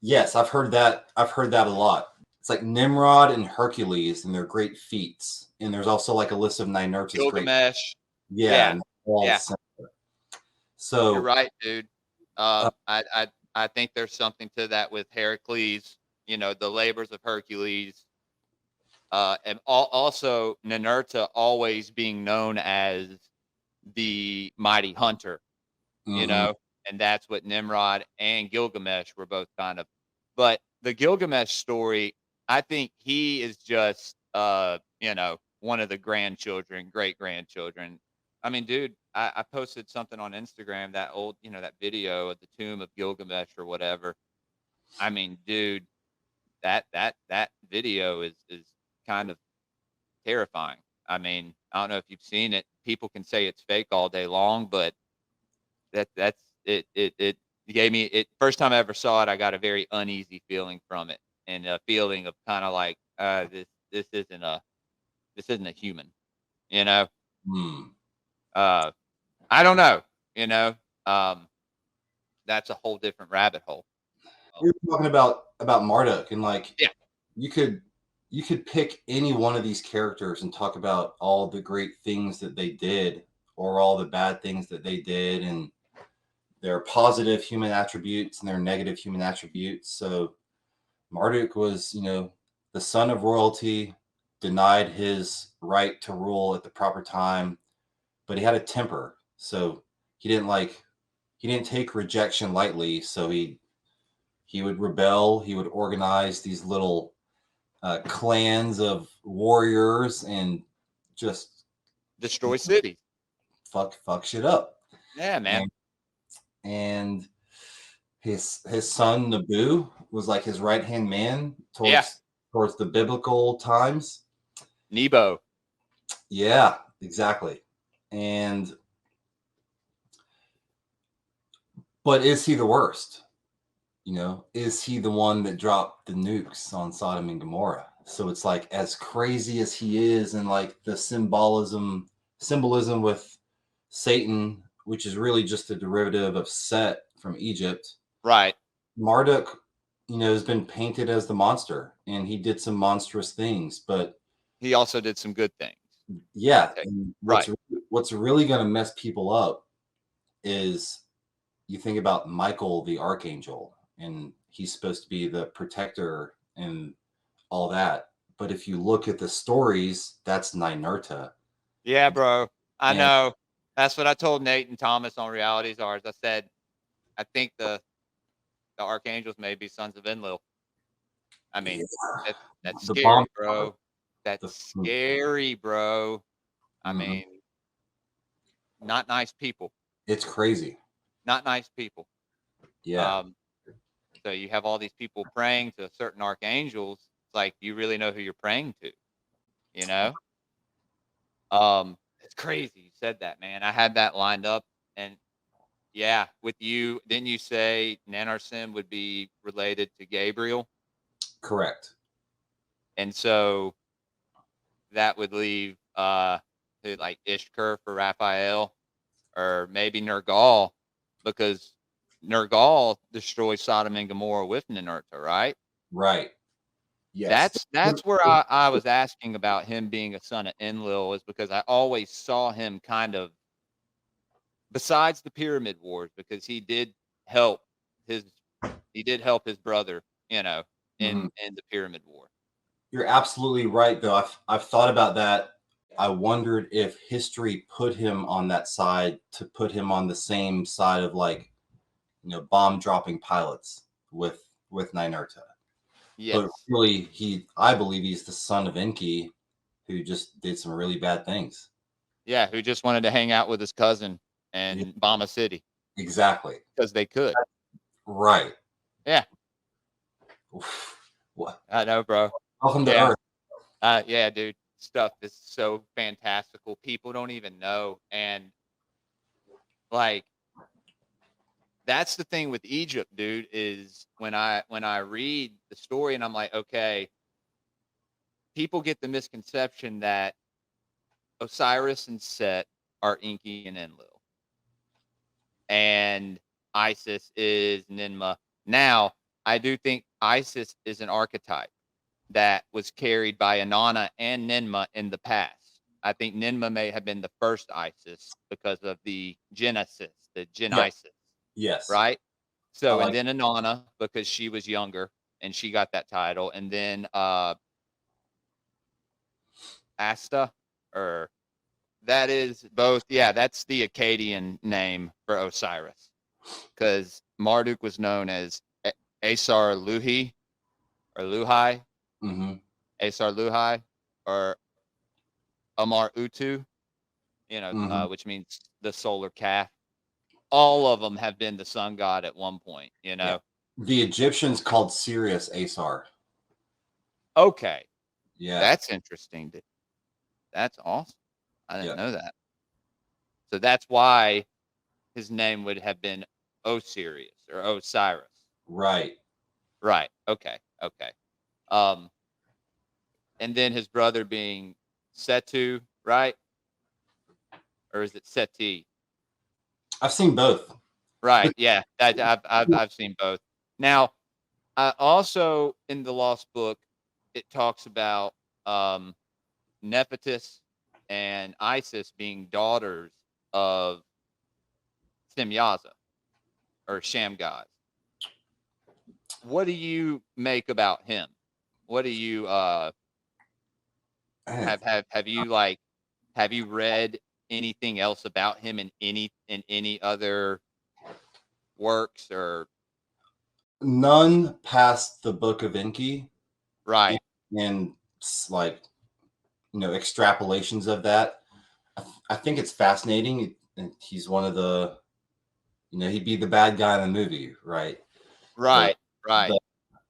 Yes, I've heard that a lot. It's like Nimrod and Hercules and their great feats, and there's also a list of Ninurta's Gilgamesh. Yeah. So you're right, dude. I think there's something to that with Heracles. The labors of Hercules. And also Ninurta always being known as the mighty hunter, you know, and that's what Nimrod and Gilgamesh were both kind of. But the Gilgamesh story, I think he is just, you know, one of the grandchildren, great grandchildren. I mean, dude, I posted something on Instagram, that old, you know, that video of the tomb of Gilgamesh or whatever. I mean, dude, that video is kind of terrifying. I mean, I don't know if you've seen it. People can say it's fake all day long, but that's it. It gave me it. First time I ever saw it, I got a very uneasy feeling from it, and a feeling of kind of like, this isn't a human, you know. I don't know, you know. That's a whole different rabbit hole. We were talking about Marduk, and like, Yeah. you could pick any one of these characters and talk about all the great things that they did or all the bad things that they did, and their positive human attributes and their negative human attributes. So Marduk was, you know, the son of royalty, denied his right to rule at the proper time, but he had a temper. So he didn't take rejection lightly. So he would rebel. He would organize these little clans of warriors and just Destroy cities. fuck shit up. Yeah, man. And his son Nabu was like his right hand man towards the biblical times. Nebo. Yeah, exactly. But is he the worst? You know, is he the one that dropped the nukes on Sodom and Gomorrah? So it's like, as crazy as he is, and like the symbolism with Satan, which is really just a derivative of Set from Egypt. Right. Marduk, you know, has been painted as the monster, and he did some monstrous things, but he also did some good things. Yeah. Okay. What's really going to mess people up is, you think about Michael the Archangel, and he's supposed to be the protector and all that. But if you look at the stories, that's Ninurta. Yeah, bro. I know. That's what I told Nate and Thomas on Realities Ours. I said, I think the archangels may be sons of Enlil. I mean, that's scary, bro. That's scary, bro. I mean, not nice people. It's crazy. Not nice people. Yeah. So you have all these people praying to certain archangels. It's like, you really know who you're praying to, you know? It's crazy you said that, man. I had that lined up, and yeah, with you, didn't you say Nanarsim would be related to Gabriel? Correct. And so that would leave like Ishkur for Raphael, or maybe Nergal, because Nergal destroyed Sodom and Gomorrah with Ninurta, right? Right. Yes. That's where I was asking about him being a son of Enlil, is because I always saw him kind of, besides the Pyramid Wars, because he did help his brother, you know, in the Pyramid War. You're absolutely right, though. I've thought about that. I wondered if history put him on that side, to put him on the same side of, like, you know, bomb dropping pilots with Ninurta. Yes. But really, I believe he's the son of Enki, who just did some really bad things. Yeah, who just wanted to hang out with his cousin and bomb a city. Exactly. Because they could. Right. Yeah. What? I know, bro. Welcome to Earth. Yeah, dude. Stuff is so fantastical. People don't even know. And like, that's the thing with Egypt, dude, is when I read the story and I'm like, okay, people get the misconception that Osiris and Set are Enki and Enlil, and Isis is Ninmah. Now, I do think Isis is an archetype that was carried by Inanna and Ninmah in the past. I think Ninmah may have been the first Isis because of the Genesis, the Isis. Yes. Right? So, and then Inanna, because she was younger and she got that title. And then Asta, or that is both. Yeah, that's the Akkadian name for Osiris, because Marduk was known as Asar Luhi or Luhai, Mm-hmm. Asar Luhai, or Amar Utu, Mm-hmm. which means the solar calf. All of them have been the sun god at one point, Yeah. The Egyptians called Sirius Asar. Okay. Yeah. That's interesting. That's awesome. I didn't know that. So that's why his name would have been Osiris or Osiris. Right. Right. Okay. And then his brother being Setu, right? Or is it Seti? I've seen both. Right. Yeah. I've seen both. Now, also in the Lost Book, it talks about Nephthys and Isis being daughters of Semyaza or Shamgaz. What do you make about him? What do you have you read anything else about him in any other works or none past the Book of Enki? right? And like extrapolations of that. I think it's fascinating. He's one of the he'd be the bad guy in the movie, right? Right.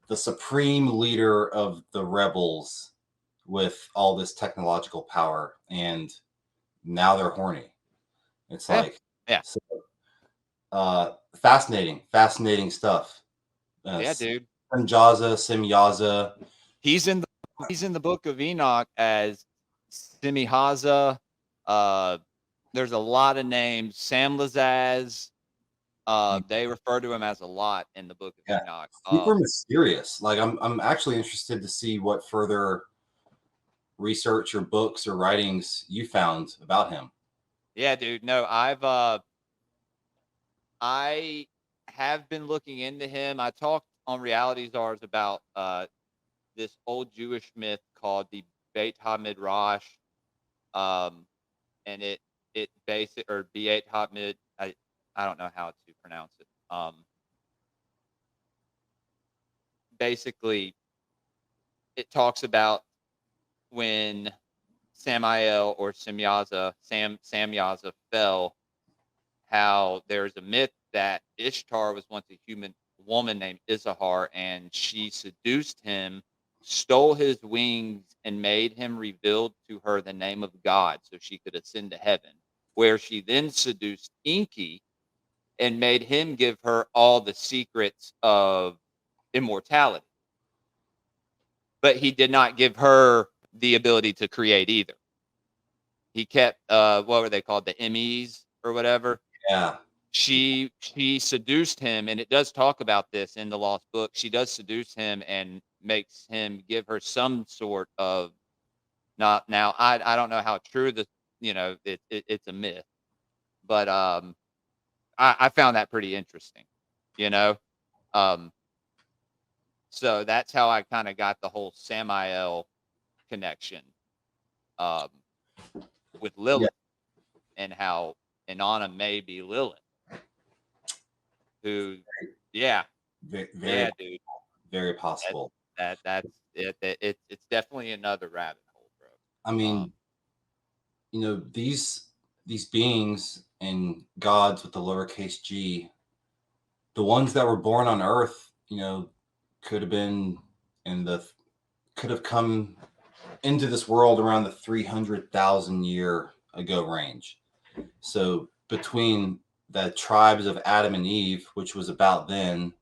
The supreme leader of the rebels with all this technological power, and now they're horny. It's like, so, fascinating stuff. Yeah, dude. Semyaza. He's in the Book of Enoch as Semihaza. There's a lot of names. Samlazaz. They refer to him as a lot in the Book of Enoch. Super mysterious. Like I'm actually interested to see what further research or books or writings you found about him. Yeah, dude. No, I have been looking into him. I talked on Reality Stars about this old Jewish myth called the Beit HaMidrash, and it basic or Beit HaMid. I don't know how to pronounce it. Basically, it talks about when Samael or Samyaza fell, how there's a myth that Ishtar was once a human woman named Issachar, and she seduced him, stole his wings, and made him reveal to her the name of God so she could ascend to heaven, where she then seduced Enki and made him give her all the secrets of immortality. But he did not give her the ability to create either. He kept what were they called, the MEs or whatever. Yeah. She seduced him, and it does talk about this in the Lost Book. She does seduce him and makes him give her some sort of not now. I don't know how true it's a myth, but I found that pretty interesting, So that's how I kind of got the whole Samael connection with Lilith, and how Inanna may be Lilith. Who, yeah, dude, very possible. That's it. It's definitely another rabbit hole, bro. I mean, these beings and gods with the lowercase g, the ones that were born on Earth, could have come into this world around the 300,000 year ago range. So between the tribes of Adam and Eve, which was about then,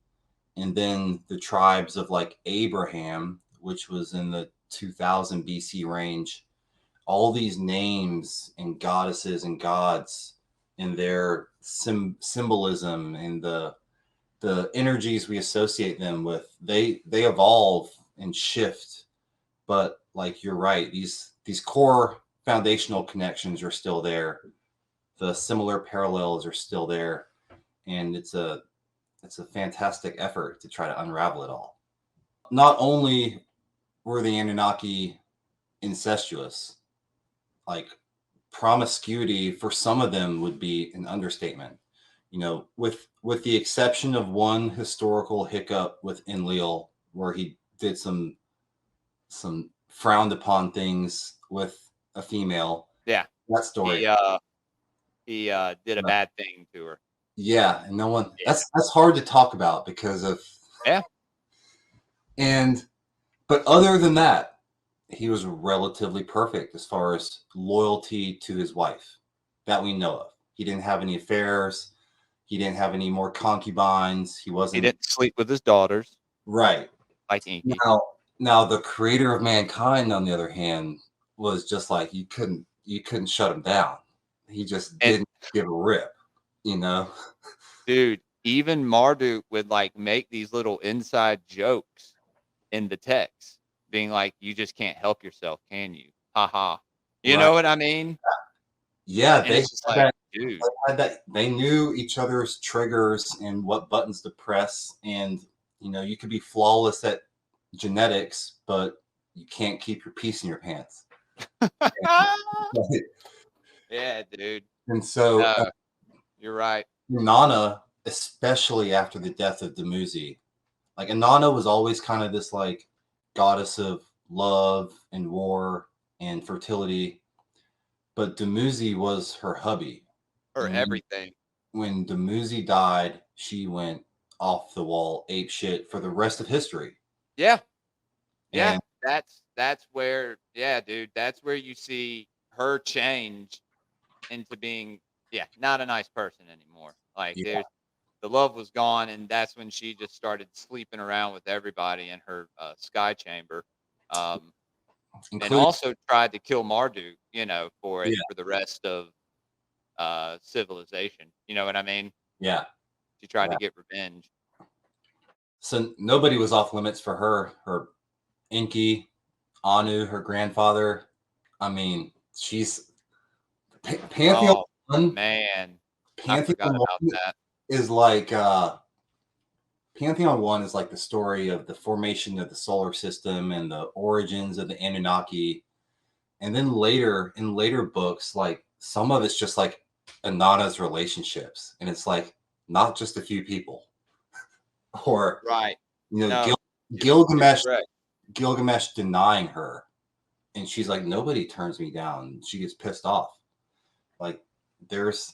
and then the tribes of like Abraham, which was in the 2000 BC range, all these names and goddesses and gods and their symbolism and the energies we associate them with, they evolve and shift. But like, you're right, these core foundational connections are still there. The similar parallels are still there, and it's a fantastic effort to try to unravel it all. Not only were the Anunnaki incestuous, like promiscuity for some of them would be an understatement. You know, with the exception of one historical hiccup with Enlil, where he did some frowned upon things with a female. Yeah. That story. He did a bad thing to her. Yeah, and no one. Yeah. That's hard to talk about because of. Yeah. But other than that, he was relatively perfect as far as loyalty to his wife that we know of. He didn't have any affairs. He didn't have any more concubines. He didn't sleep with his daughters. Right. Like Inky. Now the creator of mankind, on the other hand, was just like you couldn't shut him down. He just didn't give a rip, you know? Dude, even Marduk would like make these little inside jokes in the text, being like, you just can't help yourself, can you? Haha. You know what I mean? Yeah, they they knew each other's triggers and what buttons to press, and you know, you could be flawless at genetics, but you can't keep your piece in your pants. Yeah, dude. And so you're right. Inanna, especially after the death of Dumuzi, like Inanna was always kind of this like goddess of love and war and fertility, but Dumuzi was her hubby. Her everything. When Dumuzi died, she went off the wall, ape shit for the rest of history. Yeah. Yeah. And that's where, dude, that's where you see her change into being, not a nice person anymore. Like the love was gone, and that's when she just started sleeping around with everybody in her sky chamber. And also tried to kill Marduk, you know, for the rest of civilization. You know what I mean? Yeah. She tried to get revenge. So nobody was off limits for her. Her Enki, Anu, her grandfather. I mean, she's Pantheon. Man, Pantheon is like Pantheon 1 is like the story of the formation of the solar system and the origins of the Anunnaki. And then in later books, like some of it's just like Inanna's relationships. And it's like not just a few people. Or you know, Gilgamesh denying her. And she's like, nobody turns me down. She gets pissed off. Like there's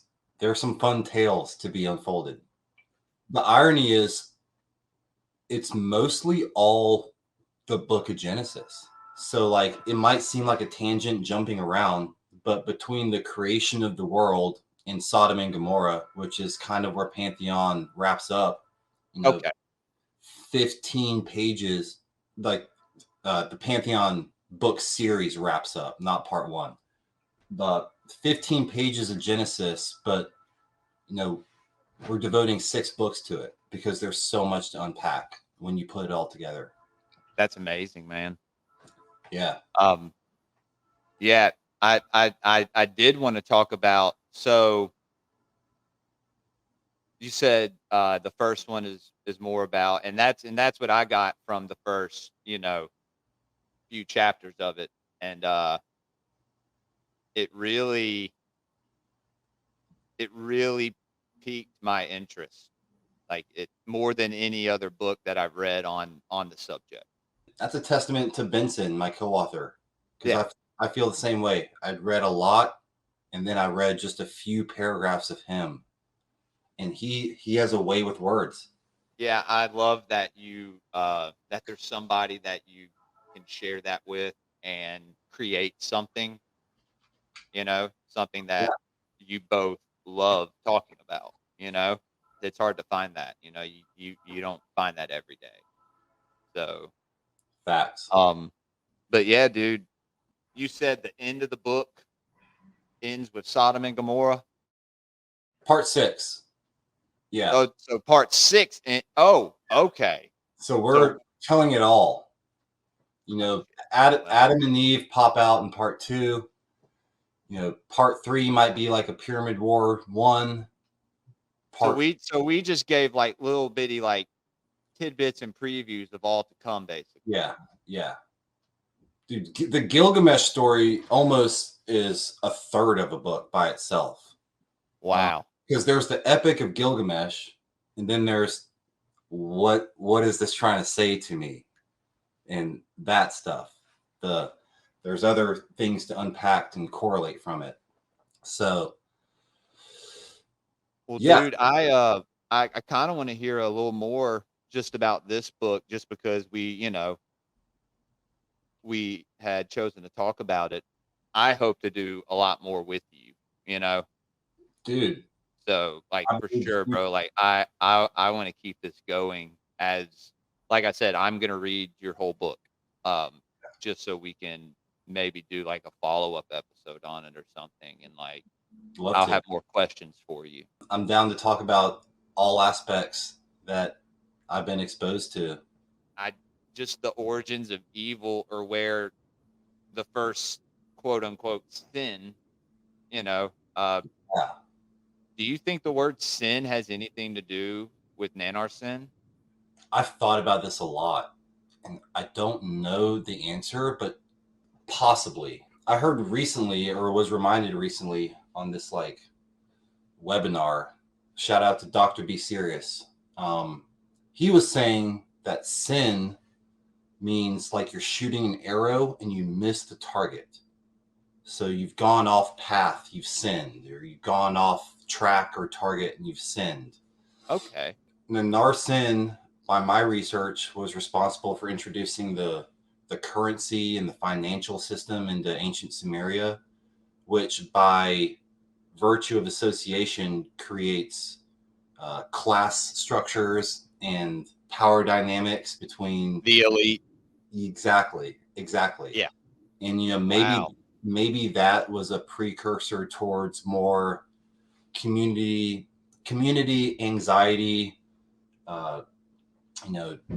some fun tales to be unfolded. The irony is it's mostly all the book of Genesis. So like it might seem like a tangent jumping around, but between the creation of the world and Sodom and Gomorrah, which is kind of where Pantheon wraps up, you know, 15 pages, like the Pantheon book series wraps up, not part one. But 15 pages of Genesis, but you know, we're devoting 6 books to it because there's so much to unpack when you put it all together. That's amazing, man. Yeah. Yeah, I did want to talk about, so you said the first one is more about, and that's what I got from the first, you know, few chapters of it. And it really piqued my interest, like it more than any other book that I've read on the subject. That's a testament to Benson, my co-author, because I feel the same way. I'd read a lot, and then I read just a few paragraphs of him, and he has a way with words. Yeah, I love that you that there's somebody that you can share that with and create something, you know, something that you both love talking about. You know, it's hard to find that. You know, you don't find that every day. So facts. But yeah, dude, you said the end of the book ends with Sodom and Gomorrah. Part 6. Yeah. Oh, so part 6. Okay. So we're telling it all. You know, Adam and Eve pop out in part 2. You know, part 3 might be like a Pyramid War 1. So we just gave like little bitty like tidbits and previews of all to come, basically. Yeah. Dude, the Gilgamesh story almost is a third of a book by itself. Wow. Because there's the Epic of Gilgamesh, and then there's what is this trying to say to me, and that stuff. There's other things to unpack and correlate from it. So, Well, yeah. dude, I kind of want to hear a little more just about this book, just because we had chosen to talk about it. I hope to do a lot more with you, Dude. So for sure, bro, I want to keep this going, as like I said, I'm going to read your whole book, just so we can maybe do like a follow-up episode on it or something. And I'll have more questions for you. I'm down to talk about all aspects that I've been exposed to. Just the origins of evil, or where the first quote unquote sin, Yeah. Do you think the word sin has anything to do with Nanarsin? I've thought about this a lot, and I don't know the answer, but possibly. I heard recently, or was reminded recently on this webinar, shout out to Dr. B Serious. He was saying that sin means like you're shooting an arrow and you miss the target. So you've gone off path, you've sinned, or you've gone off track or target and you've sinned. Okay. And then Narsin, by my research, was responsible for introducing the currency and the financial system into ancient Sumeria, which by virtue of association creates class structures and power dynamics between the elite. Exactly. Yeah. And maybe that was a precursor towards more community anxiety,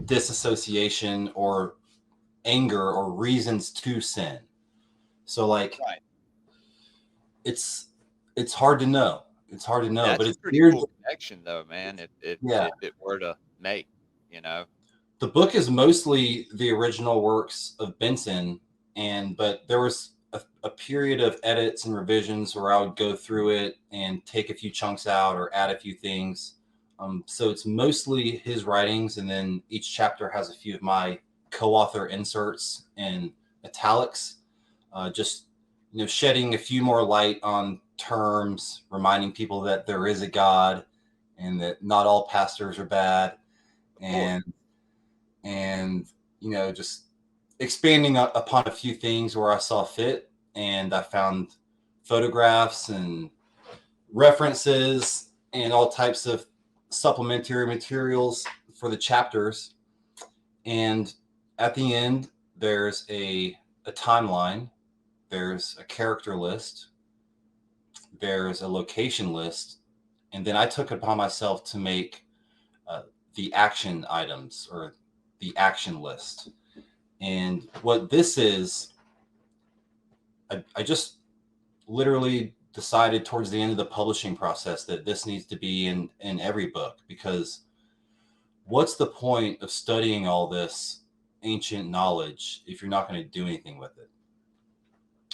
disassociation or anger or reasons to sin. So right. It's hard to know. It's hard to know. That's but a it's pretty weird. Cool connection though, man. If it were to make, The book is mostly the original works of Benson, but there was a period of edits and revisions where I would go through it and take a few chunks out or add a few things. So it's mostly his writings, and then each chapter has a few of my co-author inserts and italics, just shedding a few more light on terms, reminding people that there is a God and that not all pastors are bad, and just expanding upon a few things where I saw fit. And I found photographs and references and all types of supplementary materials for the chapters. And at the end, there's a timeline, there's a character list, there's a location list, and then I took it upon myself to make the action items, or the action list. And what this is, I just literally decided towards the end of the publishing process that this needs to be in every book, because what's the point of studying all this ancient knowledge if you're not going to do anything with it?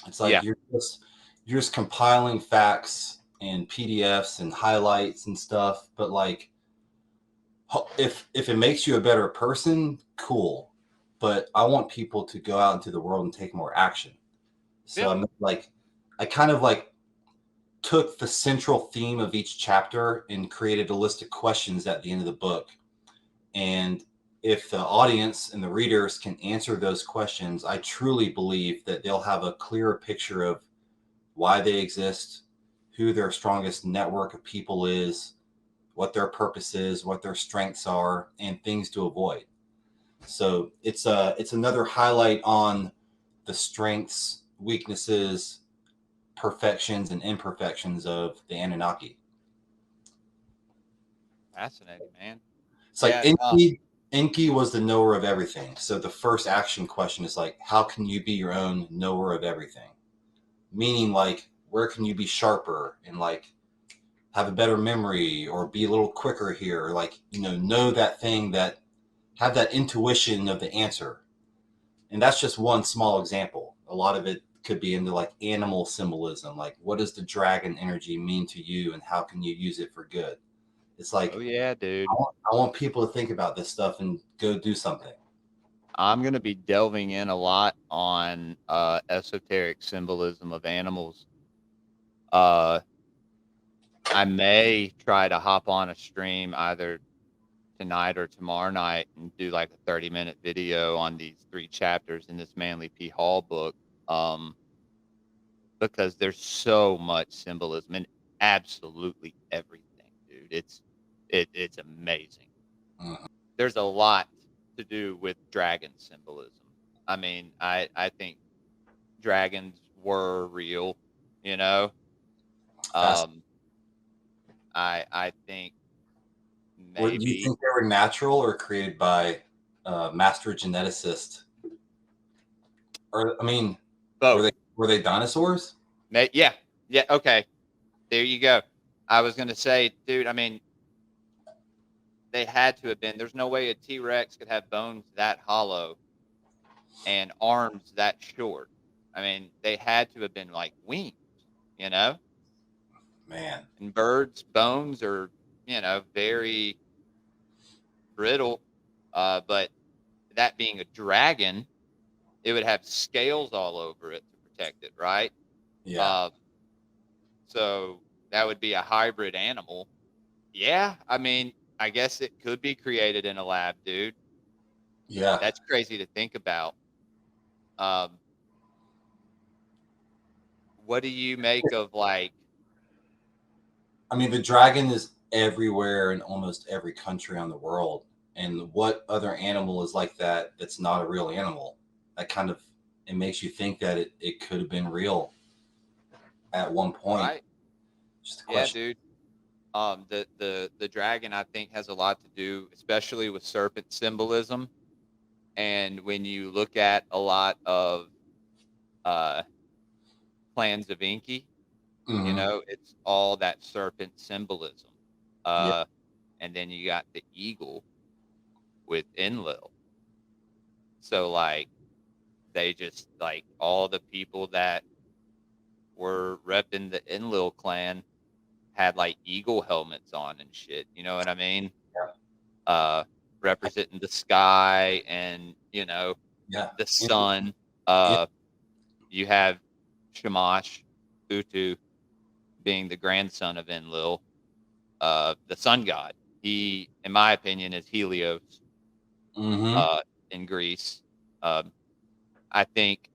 It's like you're just compiling facts and PDFs and highlights and stuff, but if it makes you a better person, cool. But I want people to go out into the world and take more action. So I kind of took the central theme of each chapter and created a list of questions at the end of the book. And if the audience and the readers can answer those questions, I truly believe that they'll have a clearer picture of why they exist, who their strongest network of people is, what their purpose is, what their strengths are, and things to avoid. So it's another highlight on the strengths, weaknesses, perfections, and imperfections of the Anunnaki. Fascinating, man. It's Enki was the knower of everything. So the first action question is how can you be your own knower of everything? Meaning where can you be sharper and have a better memory or be a little quicker here? Know that thing, that have that intuition of the answer. And that's just one small example. A lot of it could be into like animal symbolism. Like, what does the dragon energy mean to you, and how can you use it for good? It's like, Oh yeah, dude. I want people to think about this stuff and go do something. I'm going to be delving in a lot on esoteric symbolism of animals. I may try to hop on a stream either tonight or tomorrow night and do like a 30-minute video on these 3 chapters in this Manly P. Hall book, because there's so much symbolism in absolutely everything, dude. It's amazing. Mhm. There's a lot to do with dragon symbolism. I mean, I think dragons were real, you know. I think maybe. Do you think they were natural or created by master geneticist? Or, I mean, both. Were they dinosaurs? Yeah. Okay, there you go. I was gonna say, dude. I mean, they had to have been. There's no way a T-Rex could have bones that hollow and arms that short. I mean, they had to have been like wings, you know? Man. And birds' bones are, very brittle. But that being a dragon, it would have scales all over it to protect it, right? Yeah. So that would be a hybrid animal. Yeah, I mean, I guess it could be created in a lab, dude. Yeah. That's crazy to think about. What do you make of like? I mean, the dragon is everywhere in almost every country on the world. And what other animal is like that that's not a real animal? That kind of, it makes you think that it could have been real at one point. Right. Just a question. Yeah, dude. The dragon, I think, has a lot to do, especially with serpent symbolism. And when you look at a lot of clans of Inky, Mhm. it's all that serpent symbolism. Yeah. And then you got the eagle with Enlil. So like they just like all the people that were repping the Enlil clan had like eagle helmets on and shit. You know what I mean? Yeah. Representing the sky and Yeah. the sun. You have Shamash Utu being the grandson of Enlil, the sun god. He, in my opinion, is Helios in Greece. I think,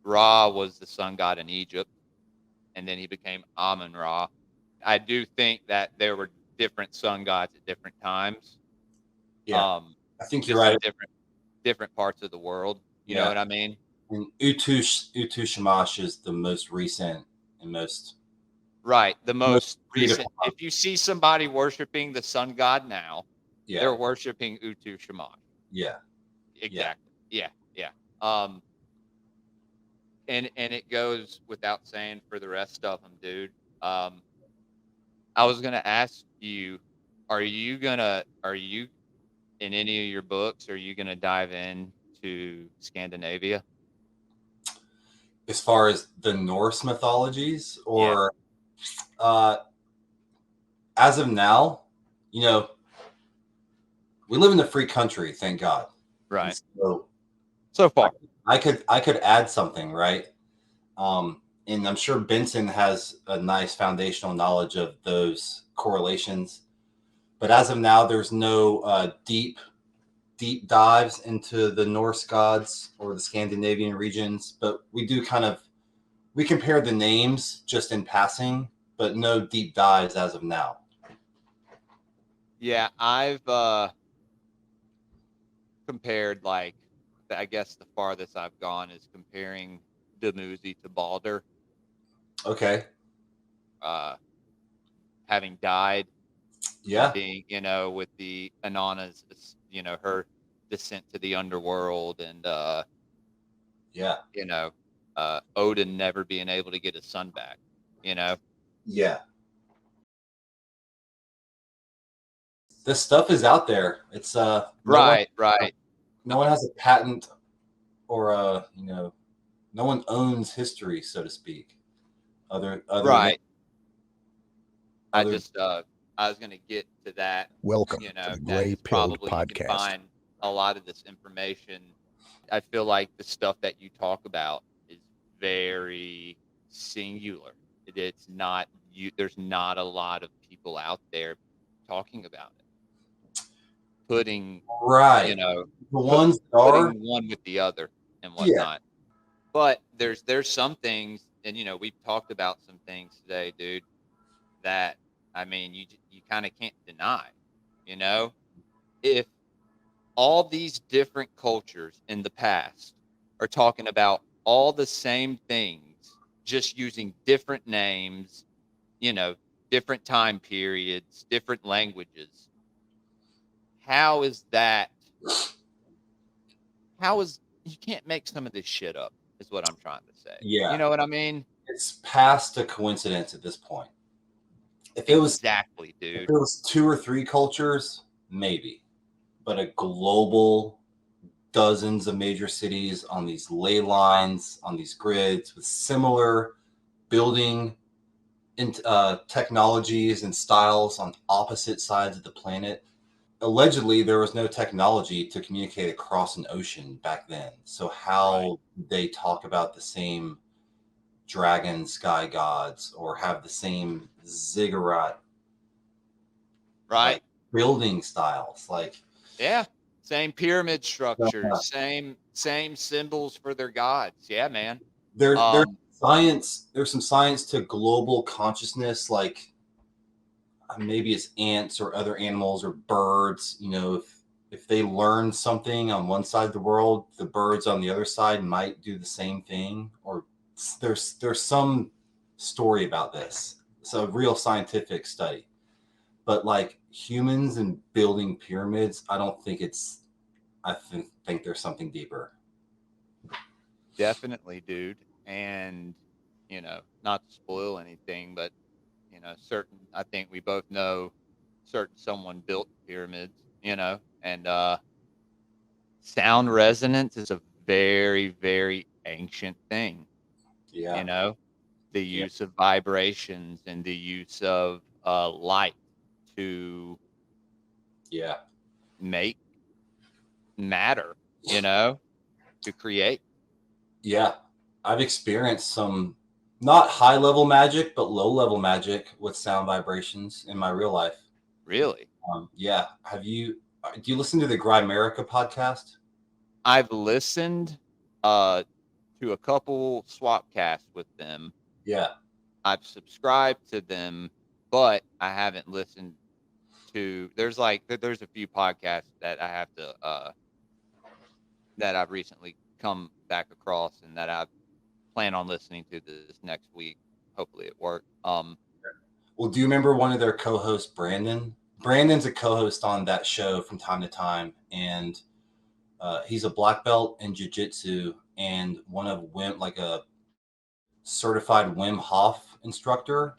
Ra was the sun god in Egypt, and then he became Amun-Ra. I do think that there were different sun gods at different times. Yeah. I think you're just in right. different parts of the world. You know what I mean? And Utu Shamash is the most recent and most right. The most creative recent. one. If you see somebody worshiping the sun god now, Yeah. they're worshiping Utu Shamash. Yeah. Exactly. Yeah. And it goes without saying for the rest of them, dude. I was gonna ask you, are you in any of your books? Are you gonna dive into Scandinavia? As far as the Norse mythologies, or as of now, we live in a free country, thank God. Right. So far, I could add something, right? And I'm sure Benson has a nice foundational knowledge of those correlations. But as of now, there's no deep dives into the Norse gods or the Scandinavian regions. But we do we compare the names just in passing, but no deep dives as of now. Yeah, I've compared, like, I guess the farthest I've gone is comparing Dumuzi to Balder. Okay. Having died. Yeah. Being, with the Inanna's, her descent to the underworld, and Odin never being able to get his son back. Yeah. This stuff is out there. It's right. No one has a patent or a No one owns history, so to speak. Other Right. Other, I was going to get to that. Welcome You to know, the that's GREYPILLED probably you can Podcast. find a lot of this information. I feel like the stuff that you talk about is very singular. It's not you. There's not a lot of people out there talking about it. Putting right. You know, The ones that are putting one with the other and whatnot. But there's some things, and you know, we've talked about some things today, dude, that I mean, you kind of can't deny. You know, if all these different cultures in the past are talking about all the same things, just using different names, you know, different time periods, different languages. How is that? You can't make some of this shit up, is what I'm trying to say. Yeah. You know what I mean? It's past a coincidence at this point. If it Exactly, dude. If it was 2 or 3 cultures, maybe. But a global, dozens of major cities on these ley lines, on these grids with similar building technologies and styles on opposite sides of the planet. Allegedly, there was no technology to communicate across an ocean back then. So how they talk about the same dragon sky gods or have the same ziggurat building styles, same pyramid structures, same symbols for their gods. Yeah, man. There's science. There's some science to global consciousness, like maybe it's ants or other animals or birds. You know, if they learn something on one side of the world, the birds on the other side might do the same thing. Or there's some story about this. It's a real scientific study. But like humans and building pyramids, I don't think it's. I think there's something deeper. Definitely, dude. And you know, not to spoil anything, but you know, I think we both know someone built pyramids, you know, and sound resonance is a very, very ancient thing. Yeah. You know, the use of vibrations and the use of light to make matter, you know, to create. Yeah. I've experienced some not high level magic, but low level magic with sound vibrations in my real life. Really? Yeah. Do you listen to the GREYPILLED podcast? I've listened to a couple swap casts with them. Yeah. I've subscribed to them, but I haven't listened to. There's a few podcasts that I have to that I've recently come back across and that I plan on listening to this next week. Hopefully it works. Well, do you remember one of their co-hosts, Brandon? Brandon's a co-host on that show from time to time, and he's a black belt in jiu-jitsu and one of a certified Wim Hof instructor.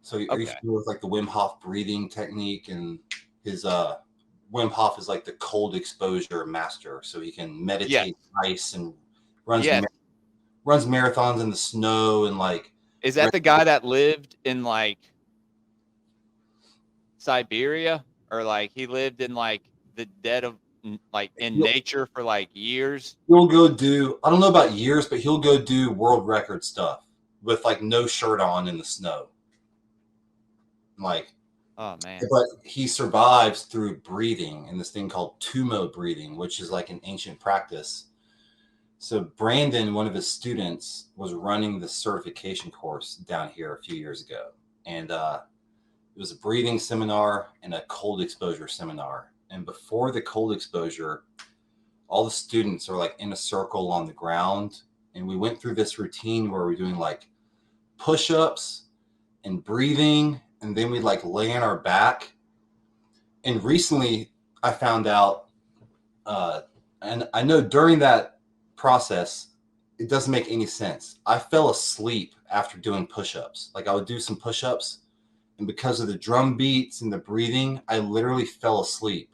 So are you familiar with like the Wim Hof breathing technique? And his Wim Hof is like the cold exposure master, so he can meditate ice and runs marathons in the snow and like. Is that the guy that lived in like Siberia, or like he lived in like the dead of like in nature for like years? He'll go do, I don't know about years, but he'll go do world record stuff with like no shirt on in the snow. Like, oh man. But he survives through breathing and this thing called tumo breathing, which is like an ancient practice. So Brandon, one of his students, was running the certification course down here a few years ago. And it was a breathing seminar and a cold exposure seminar. And before the cold exposure, all the students are like in a circle on the ground. And we went through this routine where we're doing like push-ups and breathing. And then we'd like lay on our back. And recently I found out, and I know during that process, it doesn't make any sense. I fell asleep after doing push-ups. Like I would do some push-ups, and because of the drum beats and the breathing, I literally fell asleep.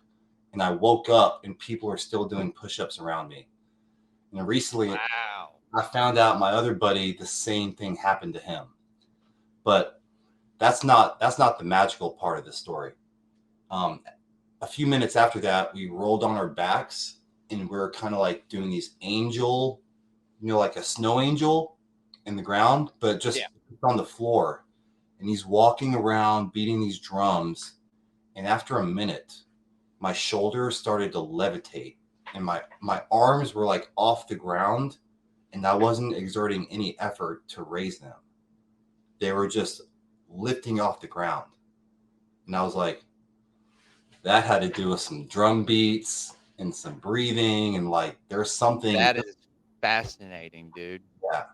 And I woke up and people are still doing push-ups around me. And recently I found out my other buddy, the same thing happened to him. But that's not the magical part of the story. A few minutes after that, we rolled on our backs and we are kind of like doing these angel, like a snow angel in the ground, but just on the floor. And he's walking around beating these drums. And after a minute, my shoulders started to levitate and my arms were like off the ground, and I wasn't exerting any effort to raise them. They were just lifting off the ground. And I was like, that had to do with some drum beats and some breathing, and like there's something that is fascinating, dude. Yeah.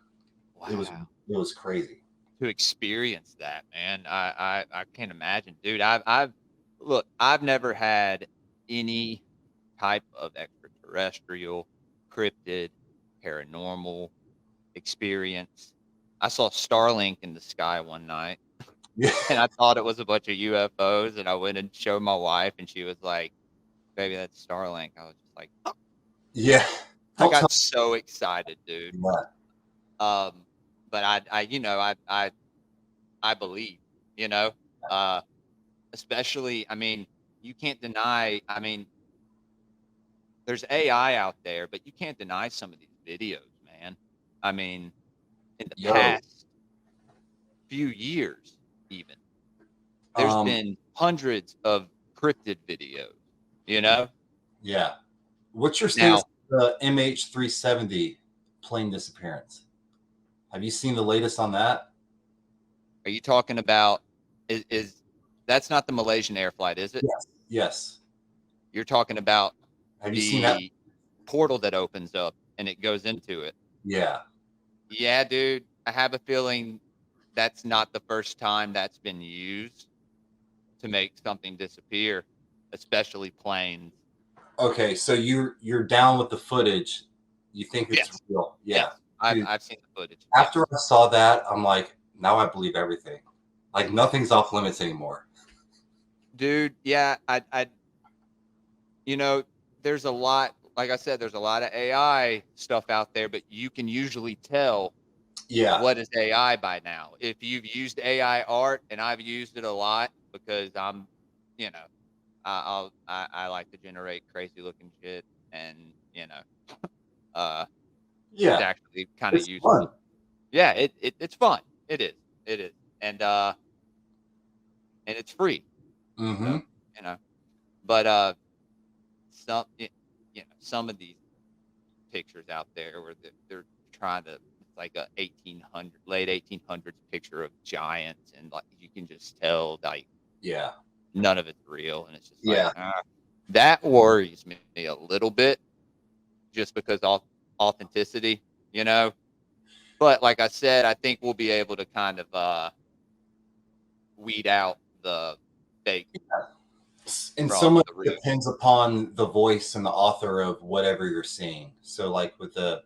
Wow. It was crazy to experience that, man. I can't imagine, dude. I've never had any type of extraterrestrial, cryptid, paranormal experience. I saw Starlink in the sky one night. Yeah. And I thought it was a bunch of UFOs, and I went and showed my wife, and she was like, "Baby, that's Starlink." I was just like, "Oh." Yeah. I got so excited, dude. Yeah. But I believe, especially, I mean, you can't deny, I mean, there's AI out there, but you can't deny some of these videos, man. I mean, in the past few years, even, there's been hundreds of cryptid videos, Yeah. What's your stance on the MH370 plane disappearance? Have you seen the latest on that? Are you talking about, is that's not the Malaysian air flight, is it? Yes. You're talking about Have you seen that portal that opens up and it goes into it? Yeah. Yeah, dude. I have a feeling that's not the first time that's been used to make something disappear, especially planes. Okay, so you're down with the footage. You think it's real? Yeah. Yes. I've seen the footage. After I saw that, I'm like, now I believe everything. Like nothing's off limits anymore. Dude, yeah, there's a lot, like I said, there's a lot of AI stuff out there, but you can usually tell what is AI by now. If you've used AI art, and I've used it a lot because I'm, I like to generate crazy looking shit, and it's actually kind of useful. Fun. Yeah, it's fun. It is, and it's free. Mm-hmm. But some of these pictures out there where they're trying to, it's like a late 1800s picture of giants, and like you can just tell like none of it's real, and it's just like that worries me a little bit, just because authenticity, But like I said, I think we'll be able to kind of weed out the fake. And some of it depends upon the voice and the author of whatever you're seeing. So like with the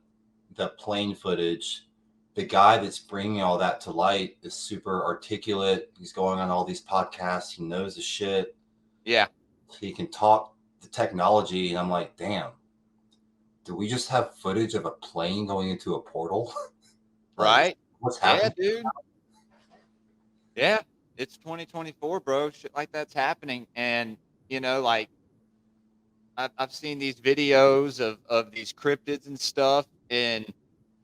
plane footage, the guy that's bringing all that to light is super articulate. He's going on all these podcasts. He knows the shit. Yeah. He can talk the technology. And I'm like, damn, do we just have footage of a plane going into a portal? Right. What's happening? Yeah, dude. Yeah. It's 2024, bro. Shit like that's happening. And, like I've seen these videos of these cryptids and stuff, and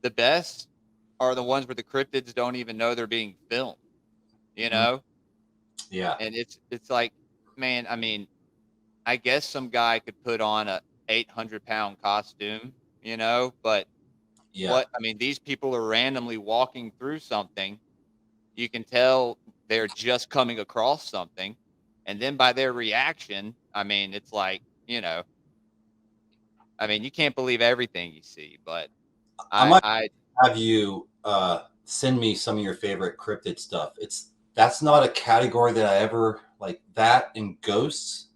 the best are the ones where the cryptids don't even know they're being filmed, Yeah. And it's like, man, I mean, I guess some guy could put on a 800-pound costume, but these people are randomly walking through something. You can tell they're just coming across something, and then by their reaction, I mean, it's like, you can't believe everything you see, but I might have you send me some of your favorite cryptid stuff. That's not a category that I ever like, that and ghosts.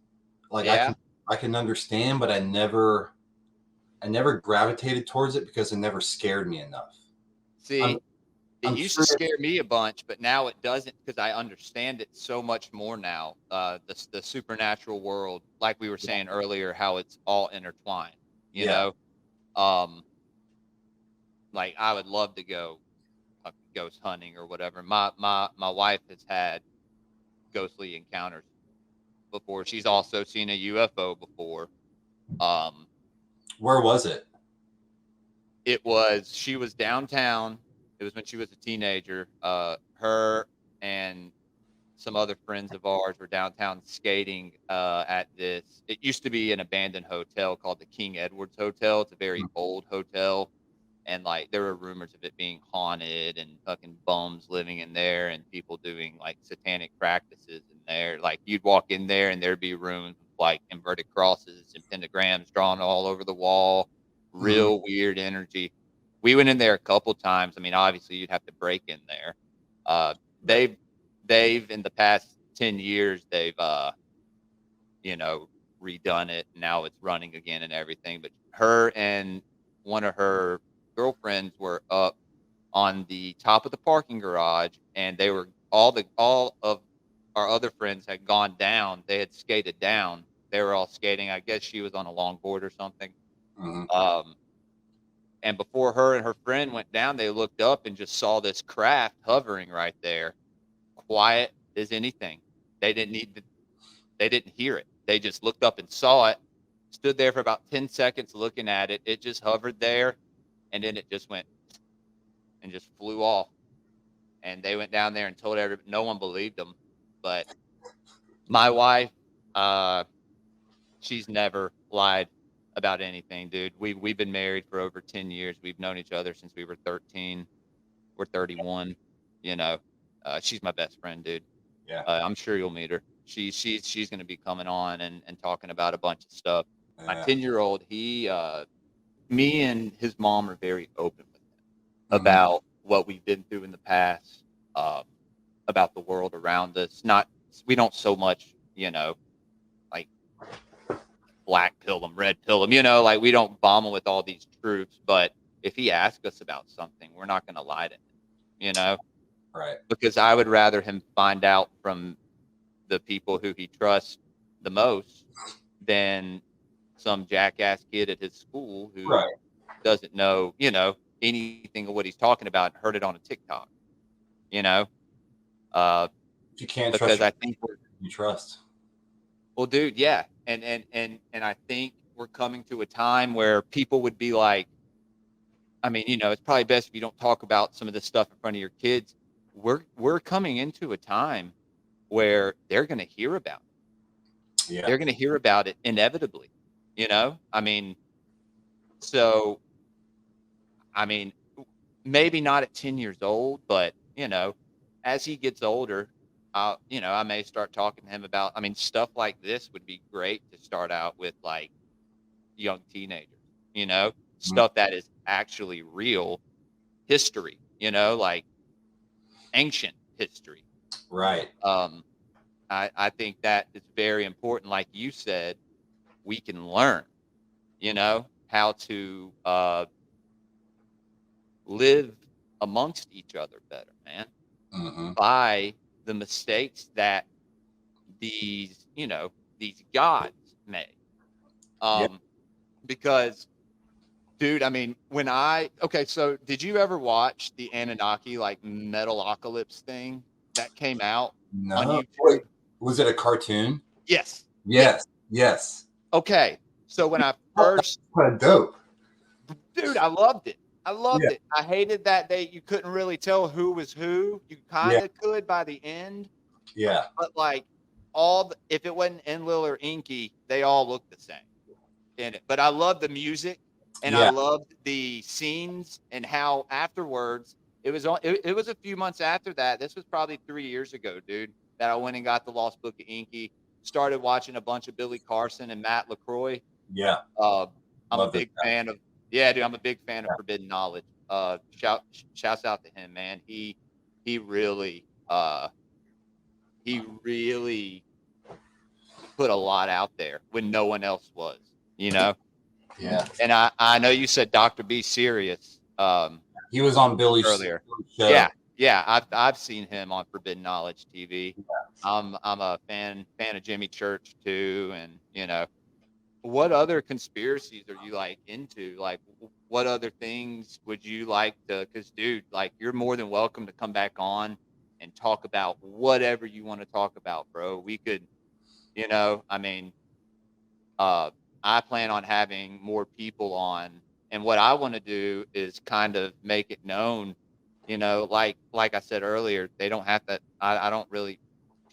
Like I can understand, but I never gravitated towards it because it never scared me enough. See, it used to scare me a bunch, but now it doesn't, because I understand it so much more now. The supernatural world, like we were saying earlier, how it's all intertwined, like I would love to go ghost hunting or whatever. My wife has had ghostly encounters before. She's also seen a UFO before. Where was it? She was downtown. It was when she was a teenager. Her and some other friends of ours were downtown skating at this. It used to be an abandoned hotel called the King Edward's Hotel. It's a very old hotel. And like there were rumors of it being haunted and fucking bums living in there and people doing like satanic practices in there. Like you'd walk in there and there'd be rooms with like inverted crosses and pentagrams drawn all over the wall. Real weird energy. We went in there a couple times. I mean, obviously you'd have to break in there. They've in the past 10 years, they've redone it. Now it's running again and everything. But her and one of her girlfriends were up on the top of the parking garage, and they were all of our other friends had gone down. They had skated down. They were all skating. I guess she was on a longboard or something. And before her and her friend went down, they looked up and just saw this craft hovering right there, quiet as anything. They didn't hear it. They just looked up and saw it, stood there for about 10 seconds looking at it. It just hovered there, and then it just went and just flew off. And they went down there and told everybody. No one believed them. But my wife, she's never lied about anything, dude. We've been married for over 10 years. We've known each other since we were 13. We're 31. She's my best friend, dude. Yeah. I'm sure you'll meet her. She's going to be coming on and talking about a bunch of stuff. My 10-year-old, me and his mom are very open with him about what we've been through in the past, about the world around us. We don't so much, like black pill them, red pill them, like we don't bomb him with all these truths. But if he asks us about something, we're not going to lie to him, Right. Because I would rather him find out from the people who he trusts the most than some jackass kid at his school who doesn't know, anything of what he's talking about and heard it on a TikTok, You can't because trust I think you trust. well, dude, yeah. And I think we're coming to a time where people would be like, I mean, it's probably best if you don't talk about some of this stuff in front of your kids. We're coming into a time where they're going to hear about it. Yeah. They're going to hear about it inevitably, I mean, so, I mean, maybe not at 10 years old, but, as he gets older, I may start talking to him about, I mean, stuff like this would be great to start out with, like young teenagers, stuff that is actually real history, like ancient history. Right. I think that is very important. Like you said, we can learn, how to live amongst each other better, man, by the mistakes that these gods made. Because, dude, I mean, so did you ever watch the Anunnaki, like Metalocalypse thing that came out on No. YouTube? Wait, was it a cartoon? Yes. Yes. Okay. So when I first, Kind of dope. dude, I loved it. It. I hated that you couldn't really tell who was who. You kind of could by the end. Yeah. But like if it wasn't Enlil or Inky, they all looked the same in it. But I loved the music and I loved the scenes and how afterwards it was a few months after that. This was probably 3 years ago, dude, that I went and got the Lost Book of Inky, started watching a bunch of Billy Carson and Matt LaCroix. Yeah. I'm a big fan of I'm a big fan of Forbidden Knowledge. Shouts out to him, man. He really put a lot out there when no one else was, Yeah. And I know you said Dr. B Serious. He was on Billy's earlier. show. Yeah. I've seen him on Forbidden Knowledge TV. I'm a fan of Jimmy Church too, and what other conspiracies are you like into? Like, what other things would you like to? Because, dude, like, you're more than welcome to come back on and talk about whatever you want to talk about, bro. We could, I mean, I plan on having more people on, and what I want to do is kind of make it known, like I said earlier, they don't have to. I don't really.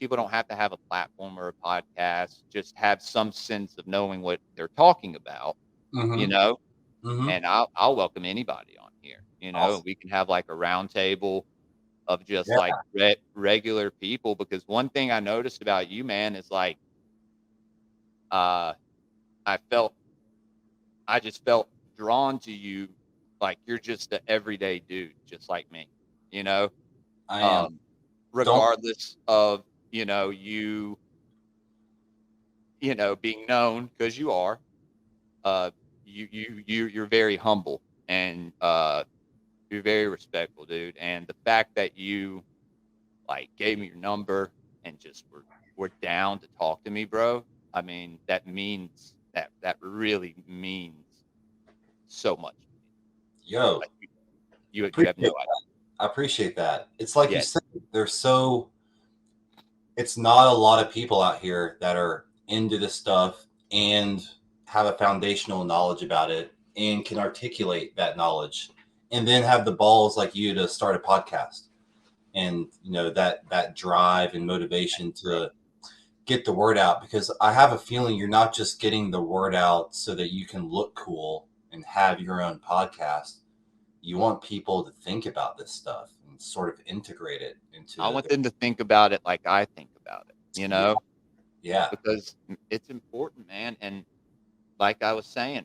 People don't have to have a platform or a podcast. Just have some sense of knowing what they're talking about, you Mm-hmm. know. Mm-hmm. And I'll welcome anybody on here. Awesome. We can have like a round table of just Yeah. like regular people. Because one thing I noticed about you, man, is like, I just felt drawn to you, like you're just an everyday dude, just like me, I am. regardless of, being known, because you are, you're very humble, and you're very respectful, dude. And the fact that you like gave me your number and just were down to talk to me, bro. I mean, that really means so much. Yo, Like, you have appreciate no that. idea. I appreciate that. It's like you Yeah. said, it's not a lot of people out here that are into this stuff and have a foundational knowledge about it and can articulate that knowledge and then have the balls like you to start a podcast and that drive and motivation to get the word out, because I have a feeling you're not just getting the word out so that you can look cool and have your own podcast. You want people to think about this stuff and sort of integrate it into I want them to think about it like I think about it, Yeah. because it's important, man. And like I was saying,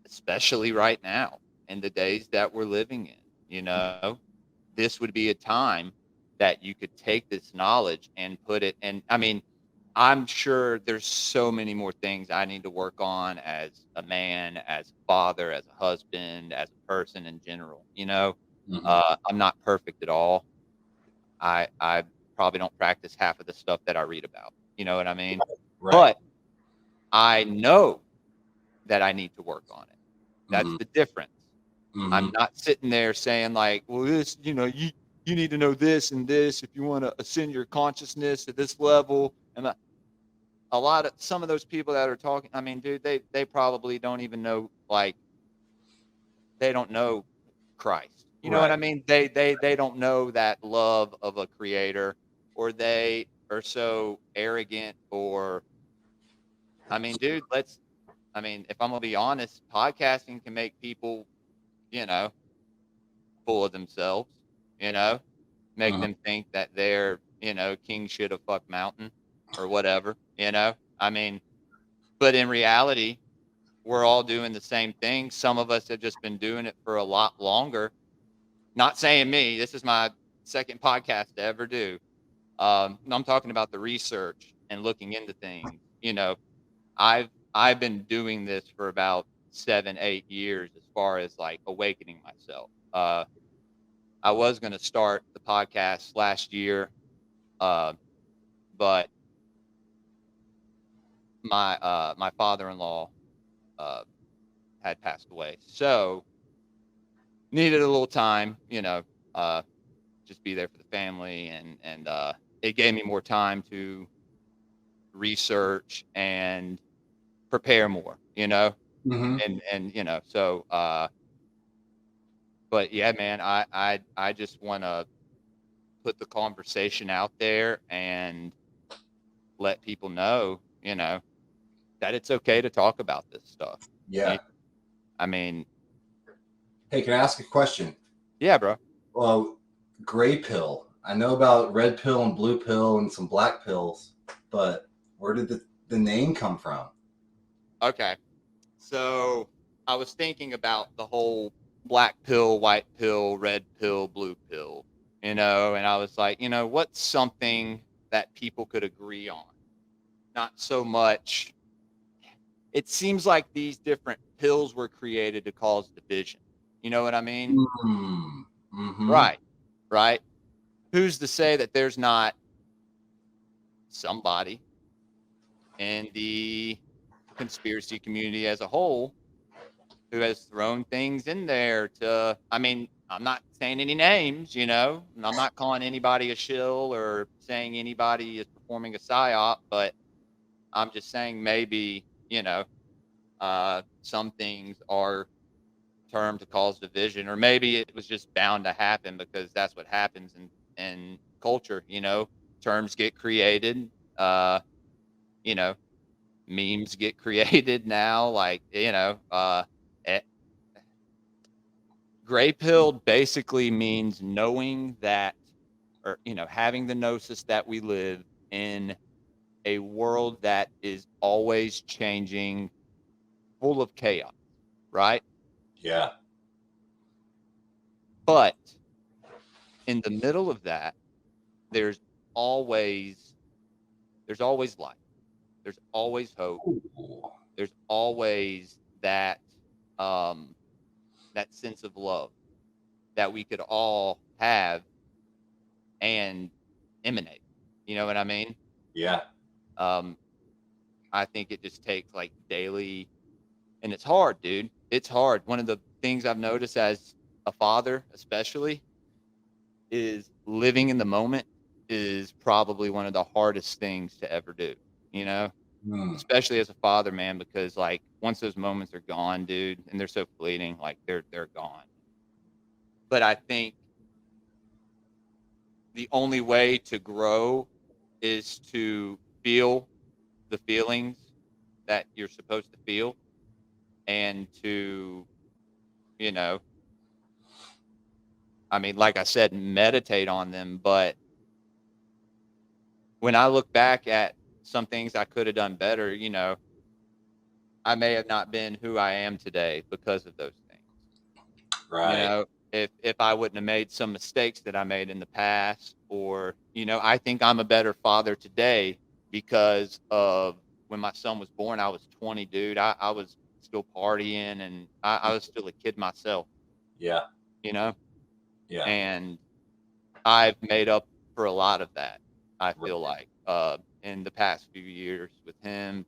especially right now in the days that we're living in, this would be a time that you could take this knowledge and put it. And I mean, I'm sure there's so many more things I need to work on as a man, as a father, as a husband, as a person in general. Mhm. I'm not perfect at all. I probably don't practice half of the stuff that I read about. You know what I mean? Right. But I know that I need to work on it. That's Mhm. the difference. Mhm. I'm not sitting there saying like, well, this, you need to know this and this if you want to ascend your consciousness to this level. And some of those people that are talking, I mean, dude, they probably don't even know, like, they don't know Christ. You know what I Right. mean? They don't know that love of a creator, or they are so arrogant, or, I mean, dude, if I'm gonna be honest, podcasting can make people, you know, full of themselves, make Mhm. them think that they're, king shit of fuck mountain or whatever. I mean, but in reality, we're all doing the same thing. Some of us have just been doing it for a lot longer. Not saying me, this is my second podcast to ever do. I'm talking about the research and looking into things. I've been doing this for about 7-8 years as far as like awakening myself. I was going to start the podcast last year, but my father-in-law uh, had passed away, so needed a little time, just be there for the family, and it gave me more time to research and prepare more, Mhm. and so but yeah, man, I just want to put the conversation out there and let people know, that it's okay to talk about this stuff. Yeah. I mean, Hey, can I ask a question? yeah, bro. Well, gray pill. I know about red pill and blue pill and some black pills, but where did the name come from? Okay. So I was thinking about the whole black pill, white pill, red pill, blue pill, and I was like, what's something that people could agree on? Not so much. It seems like these different pills were created to cause division. You know what I mean? Mm-hmm. Right. Right. Who's to say that there's not somebody in the conspiracy community as a whole who has thrown things in there to, I mean, I'm not saying any names, and I'm not calling anybody a shill or saying anybody is performing a psyop, but I'm just saying maybe, some things are termed to cause division, or maybe it was just bound to happen because that's what happens in culture, terms get created, you know, memes get created now, like, eh, gray pilled basically means knowing that, or, having the gnosis that we live in a world that is always changing, full of chaos, right? Yeah. But in the middle of that, there's always light. There's always hope. Ooh. There's always that that sense of love that we could all have and emanate. You know what I mean? Yeah. I think it just takes like daily, and it's hard, dude. It's hard. One of the things I've noticed as a father, especially, is living in the moment is probably one of the hardest things to ever do, especially as a father, man, because like once those moments are gone, dude, and they're so fleeting, like they're gone. But I think the only way to grow is to feel the feelings that you're supposed to feel, and to, I mean, like I said, meditate on them. But when I look back at some things I could have done better, I may have not been who I am today because of those things. Right. If I wouldn't have made some mistakes that I made in the past, or, I think I'm a better father today because of when my son was born. I was 20, dude. I was still partying, and I was still a kid myself, Yeah. Yeah. And I've made up for a lot of that, I feel like, in the past few years with him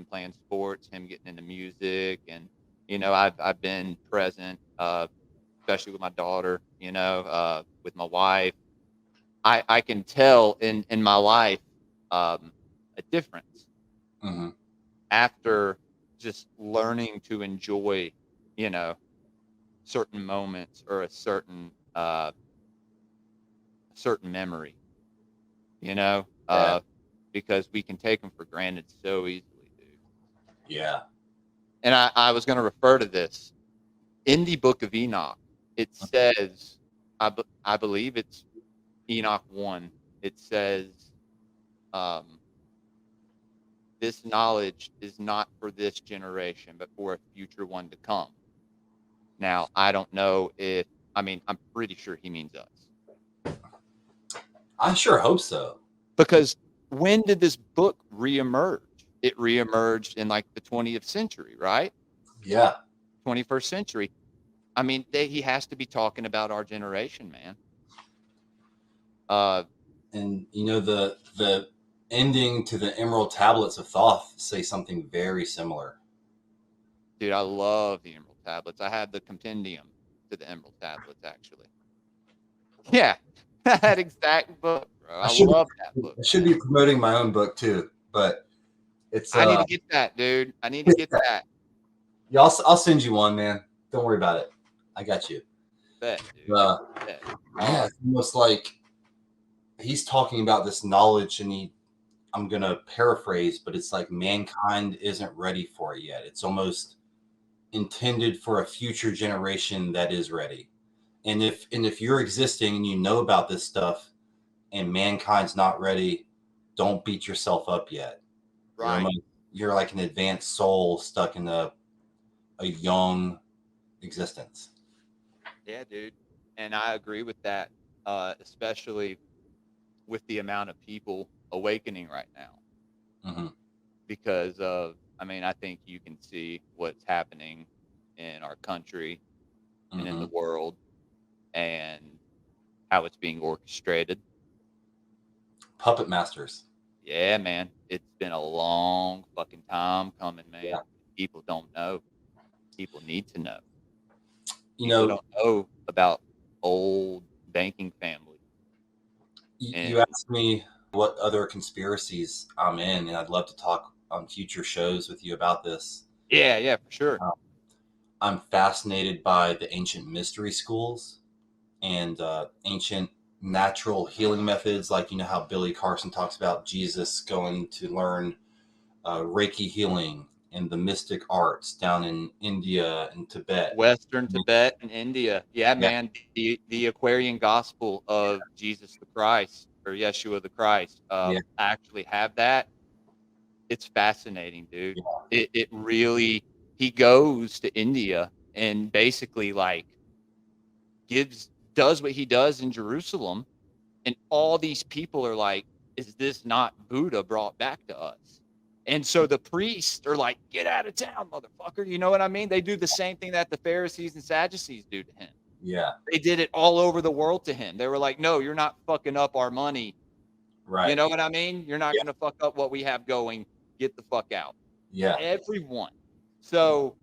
playing sports, him getting into music, and, I've been present, especially with my daughter, with my wife. I can tell in my life a difference mm-hmm. after just learning to enjoy, certain moments or a certain memory, because we can take them for granted so easily, dude. Yeah. And I was going to refer to this in the book of Enoch. It says, I believe it's Enoch 1. It says, this knowledge is not for this generation, but for a future one to come. Now, I don't know I'm pretty sure he means us. I sure hope so. Because when did this book reemerge? It reemerged in like the 20th century, right? Yeah. 21st century. I mean, he has to be talking about our generation, man. And the ending to the Emerald Tablets of Thoth say something very similar. Dude, I love the Emerald Tablets. I have the compendium to the Emerald Tablets, actually. Yeah, that exact book, bro. I love that book. I should be promoting my own book too, but it's. I need to get that, dude. I need to get that. Yeah, I'll send you one, man. Don't worry about it. I got you. Bet, dude. Bet. Yeah, it's almost like he's talking about this knowledge, and I'm gonna paraphrase, but it's like mankind isn't ready for it yet. It's almost intended for a future generation that is ready. And if you're existing and you know about this stuff and mankind's not ready, don't beat yourself up yet. Right. You're like an advanced soul stuck in a young existence. Yeah, dude. And I agree with that, especially with the amount of people awakening right now. Mm-hmm. Because I think you can see what's happening in our country and in the world, and how it's being orchestrated. Puppet masters. Yeah, man. It's been a long fucking time coming, man. Yeah. People don't know. People need to know. You People know, don't know about old banking families. you asked me what other conspiracies I'm in, and I'd love to talk on future shows with you about this. Yeah, for sure. I'm fascinated by the ancient mystery schools and ancient natural healing methods. Like, you know how Billy Carson talks about Jesus going to learn Reiki healing and the mystic arts down in India and Tibet. Western Tibet and India. Yeah, Yeah. man. The Aquarian gospel of Jesus the Christ, or Yeshua the Christ, actually have that. It's fascinating, dude. Yeah. It really, he goes to India and basically like does what he does in Jerusalem, and all these people are like, is this not Buddha brought back to us? And so the priests are like, get out of town, motherfucker. You know what I mean? They do the same thing that the Pharisees and Sadducees do to him. Yeah. They did it all over the world to him. They were like, no, you're not fucking up our money. Right. You know what I mean? You're not going to fuck up what we have going. Get the fuck out. Yeah. Everyone. So,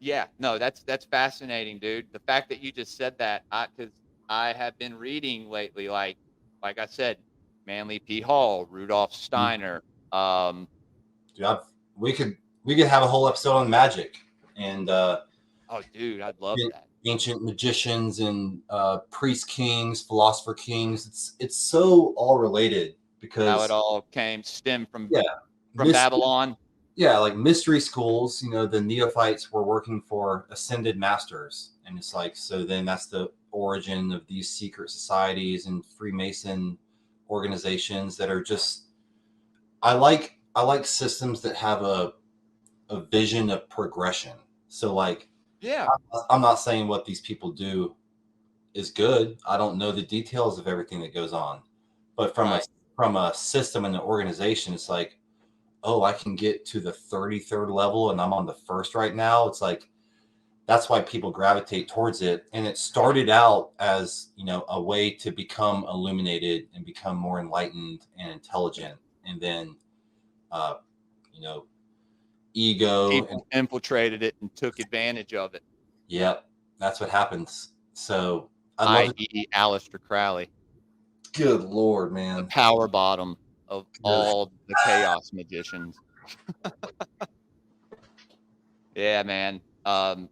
yeah, no, that's fascinating, dude. The fact that you just said that, because I have been reading lately, like I said, Manly P. Hall, Rudolf Steiner. Dude, we could have a whole episode on magic and oh, dude, I'd love that. Ancient magicians and priest kings, philosopher kings. It's so all related because how it all stemmed from mystery, Babylon. Yeah, like mystery schools. You know, the neophytes were working for ascended masters, and it's like, so then that's the origin of these secret societies and Freemason organizations that are just. I like systems that have a vision of progression. So like, yeah, I'm not saying what these people do is good. I don't know the details of everything that goes on, but from a system and an organization, it's like, oh, I can get to the 33rd level and I'm on the first right now. It's like, that's why people gravitate towards it. And it started out as, you know, a way to become illuminated and become more enlightened and intelligent. And then, you know, ego people infiltrated it and took advantage of it. Yep, that's what happens. So i.e. Aleister Crowley. Good Lord, man. The power bottom of all the chaos magicians. Yeah, man. But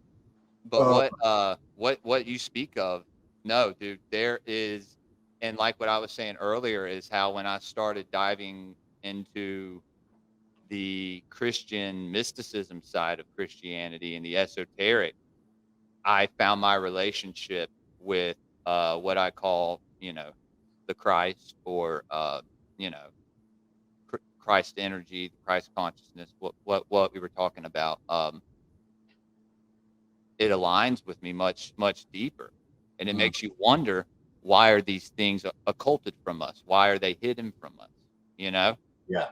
what you speak of, no, dude, there is, and like what I was saying earlier is how when I started diving into the Christian mysticism side of Christianity and the esoteric, I found my relationship with what I call, you know, the Christ, or you know, Christ energy, Christ consciousness, what we were talking about. It aligns with me much deeper, and it makes you wonder, why are these things occulted from us? Why are they hidden from us? You know? Yeah.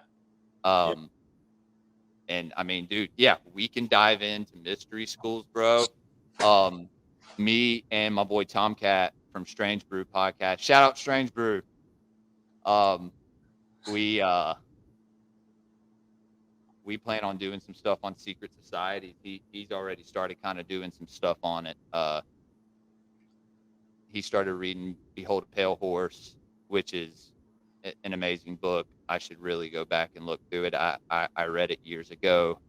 And I mean, dude, yeah, we can dive into mystery schools, bro. Me and my boy Tomcat from Strange Brew Podcast. Shout out Strange Brew. We plan on doing some stuff on secret societies. He's already started kind of doing some stuff on it. He started reading Behold a Pale Horse, which is an amazing book. I should really go back and look through it. I read it years ago,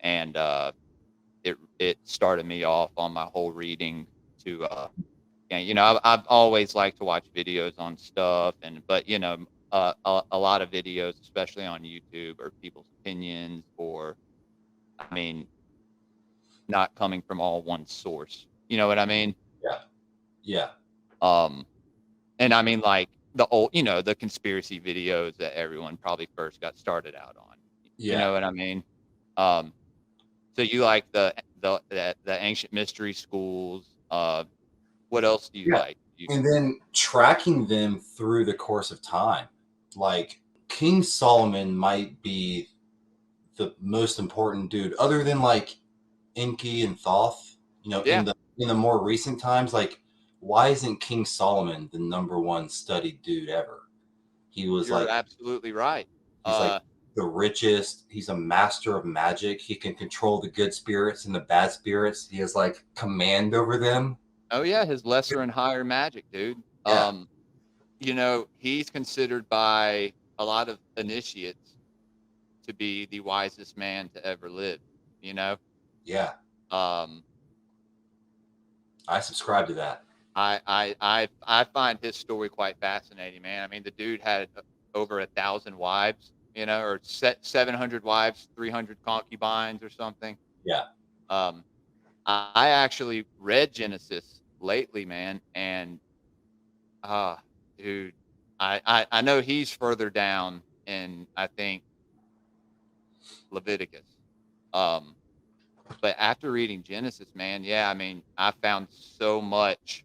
and it started me off on my whole reading to and you know, I've always liked to watch videos on stuff, but you know, a lot of videos, especially on YouTube, are people's opinions, or I mean, not coming from all one source. You know what I mean? Yeah. And I mean, like the old, you know, the conspiracy videos that everyone probably first got started out on. Yeah. You know what I mean? So you like the ancient mystery schools. What else do you like? And then tracking them through the course of time. Like King Solomon might be the most important dude, other than like Enki and Thoth, you know, in the more recent times. Like, why isn't King Solomon the #1 studied dude ever? He was You're like, absolutely right. he's like the richest. He's a master of magic. He can control the good spirits and the bad spirits. He has like command over them. Oh yeah, his lesser and higher magic, dude. Yeah. You know, he's considered by a lot of initiates to be the wisest man to ever live, you know? Yeah. I subscribe to that. I find his story quite fascinating, man. I mean, the dude had over 1,000 wives, you know, or 700 wives, 300 concubines or something. Yeah. I actually read Genesis lately, man, and dude, I know he's further down in, I think, Leviticus. But after reading Genesis, man, yeah, I mean, I found so much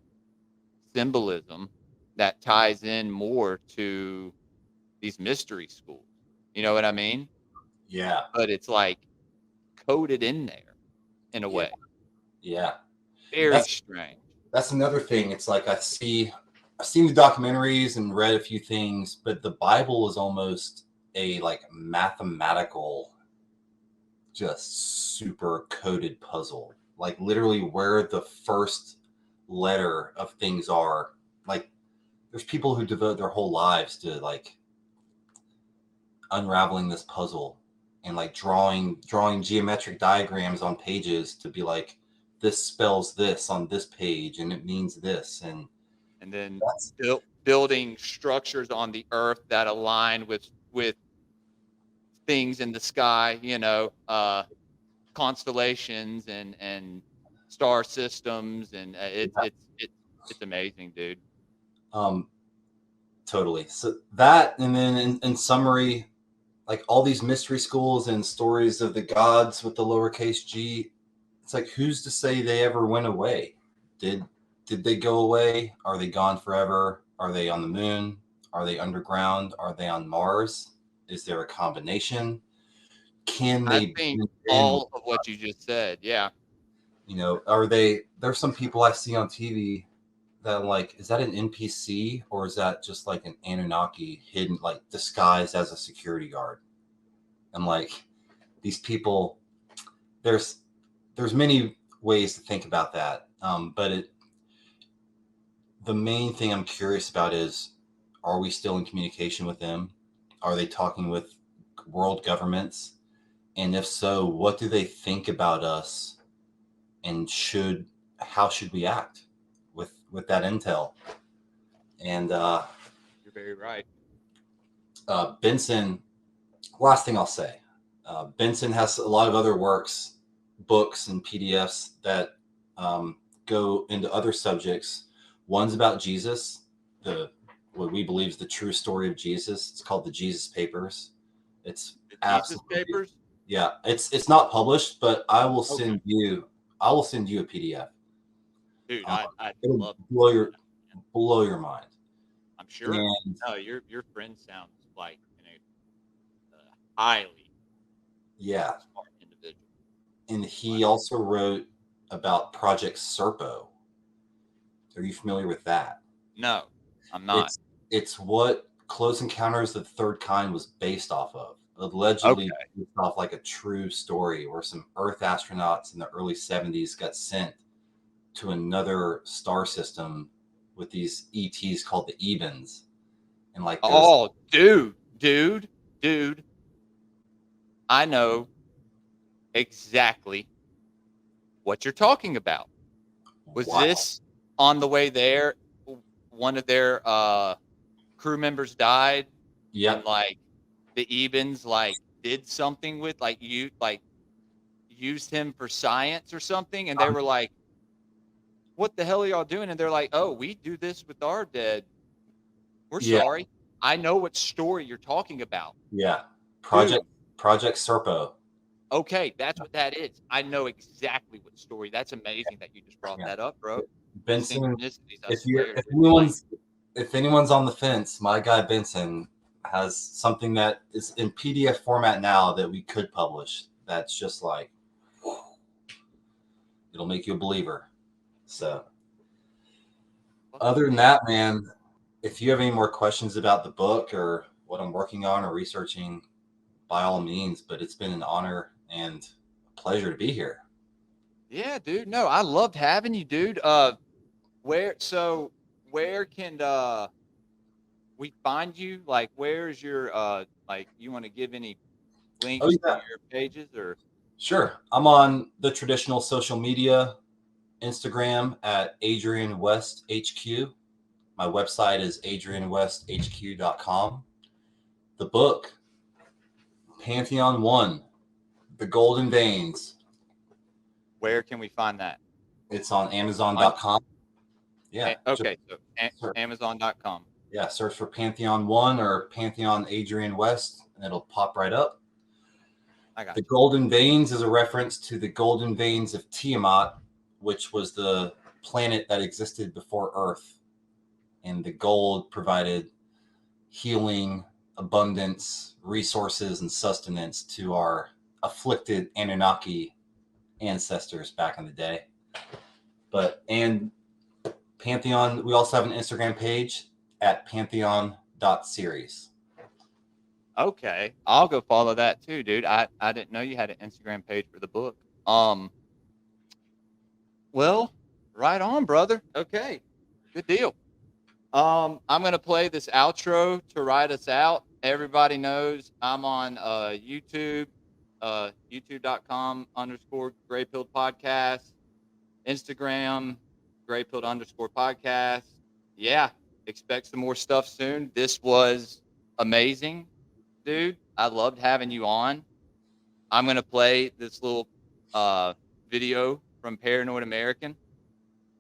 symbolism that ties in more to these mystery schools. You know what I mean? Yeah. But it's like coded in there in a way. Yeah. Very strange. That's another thing. It's like I've seen the documentaries and read a few things, but the Bible is almost a like mathematical, just super coded puzzle. Like literally where the first letter of things are. Like there's people who devote their whole lives to like unraveling this puzzle and like drawing geometric diagrams on pages to be like, this spells this on this page and it means this, and then building structures on the earth that align with things in the sky, you know, constellations and star systems, and it's amazing, dude. Totally. So that, and then in summary, like all these mystery schools and stories of the gods with the lowercase g, it's like, who's to say they ever went away? Did they go away? Are they gone forever? Are they on the moon? Are they underground? Are they on Mars? Is there a combination? Can they? I think all of what you just said, yeah. You know, there's some people I see on TV that I'm like, is that an NPC or is that just like an Anunnaki hidden, like disguised as a security guard? And like these people, there's many ways to think about that. But the main thing I'm curious about is, are we still in communication with them? Are they talking with world governments? And if so, what do they think about us? And how should we act with that intel? And you're very right. Benson, last thing I'll say, Benson has a lot of other books and PDFs that go into other subjects. One's about Jesus, what we believe is the true story of Jesus. It's called the Jesus Papers. It's the Jesus Papers. Yeah, it's not published, but I will send you a PDF. Dude, I'd love to blow your mind. I'm sure. No, your friend sounds like highly smart individual. And he also wrote about Project Serpo. Are you familiar with that? No, I'm not. It's what Close Encounters of the Third Kind was based off of. Allegedly based off like a true story where some Earth astronauts in the early 70s got sent to another star system with these ETs called the Ebens. And like, dude, I know exactly what you're talking about. Was this on the way there? One of their crew members died. Yeah. And like the Ebens like did something with used him for science or something, and they were like, what the hell are y'all doing? And they're like, oh, we do this with our dead. We're sorry. I know what story you're talking about. Yeah. Project Serpo. Okay, that's what that is. I know exactly what story. That's amazing that you just brought that up, bro. Benson, if anyone's on the fence, my guy Benson has something that is in PDF format now that we could publish. That's just like, it'll make you a believer. So other than that, man, if you have any more questions about the book or what I'm working on or researching, by all means, but it's been an honor and a pleasure to be here. Yeah, dude. No, I loved having you, dude. Where can we find you? Like, where's your like, you want to give any links to your pages or? Sure. I'm on the traditional social media, Instagram at Adrian West HQ. My website is adrianwesthq.com. The book, Pantheon 1, The Golden Veins. Where can we find that? It's on Amazon.com. Yeah. Okay. So Amazon.com. Yeah. Search for Pantheon 1 or Pantheon Adrian West, and it'll pop right up. I got The Golden Veins is a reference to the Golden Veins of Tiamat, which was the planet that existed before Earth. And the gold provided healing, abundance, resources, and sustenance to our afflicted Anunnaki ancestors back in the day. And Pantheon, we also have an Instagram page at pantheon.series. Okay. I'll go follow that too, dude. I didn't know you had an Instagram page for the book. Well, right on, brother. Okay. Good deal. I'm going to play this outro to write us out. Everybody knows I'm on YouTube, youtube.com/GREYPILLED Podcast, Instagram, GREYPILLED_podcast. Yeah, expect some more stuff soon. This was amazing, dude. I loved having you on. I'm going to play this little video from Paranoid American,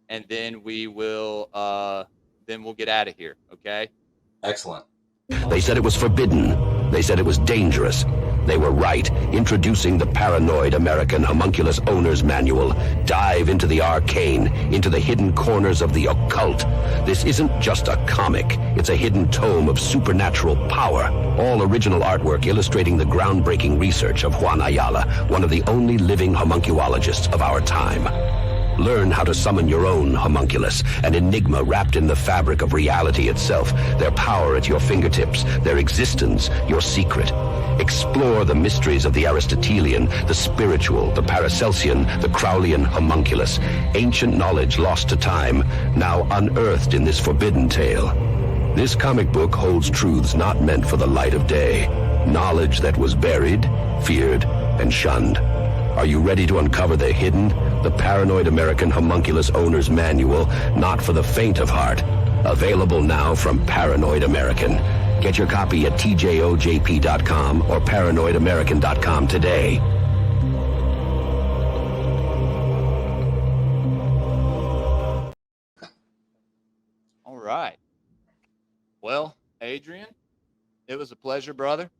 and then we'll get out of here, okay? Excellent. They said it was forbidden. They said it was dangerous. They were right. Introducing the Paranoid American Homunculus Owner's Manual. Dive into the arcane, into the hidden corners of the occult. This isn't just a comic. It's a hidden tome of supernatural power. All original artwork illustrating the groundbreaking research of Juan Ayala, one of the only living homunculologists of our time. Learn how to summon your own homunculus, an enigma wrapped in the fabric of reality itself, their power at your fingertips, their existence, your secret. Explore the mysteries of the Aristotelian, the spiritual, the Paracelsian, the Crowleyan homunculus, ancient knowledge lost to time, now unearthed in this forbidden tale. This comic book holds truths not meant for the light of day, knowledge that was buried, feared, and shunned. Are you ready to uncover the hidden? The Paranoid American Homunculus Owner's Manual, not for the faint of heart. Available now from Paranoid American. Get your copy at tjojp.com or paranoidamerican.com today. All right. Well, Adrian, it was a pleasure, brother.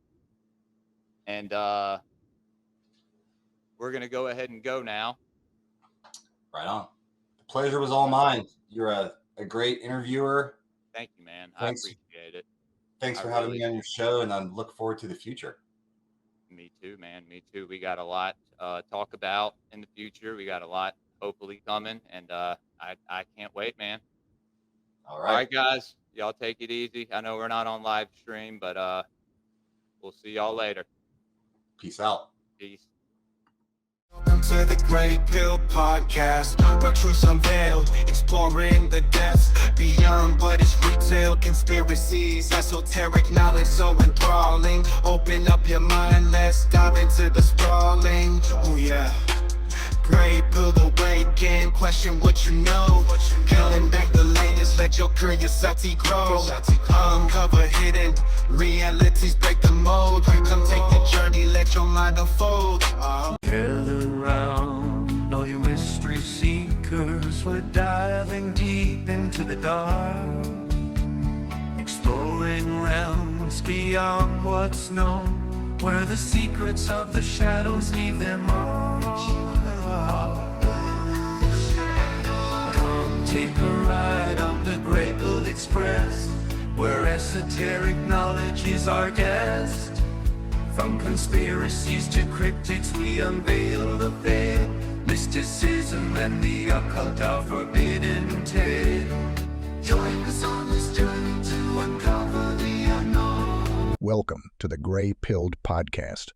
And we're going to go ahead and go now. Right on. The pleasure was all mine. You're a great interviewer. Thank you, man. Thanks. I appreciate it. Thanks for having me on your show, and I look forward to the future. Me too, man. Me too. We got a lot to talk about in the future. We got a lot hopefully coming, and I can't wait, man. All All right. right, guys. Y'all take it easy. I know we're not on live stream, but we'll see y'all later. Peace out. Peace. Welcome to the Grey Pill Podcast, where truth's unveiled, exploring the depths beyond what is retail. Conspiracies, esoteric knowledge so enthralling. Open up your mind, let's dive into the sprawling. Oh yeah. Grey Pill awaken, question what you know. Peeling back the layers, let your curiosity grow. Uncover hidden realities, break the mold. Come take the journey, let your mind unfold. Gather round, all you mystery seekers. We're diving deep into the dark, exploring realms beyond what's known, where the secrets of the shadows leave their mark. Come take a ride on the GREYPILLED Express, where esoteric knowledge is our guest. From conspiracies to cryptids, we unveil the veil. Mysticism and the occult, our forbidden tale. Join us on this journey to uncover the unknown. Welcome to the Gray-Pilled Podcast.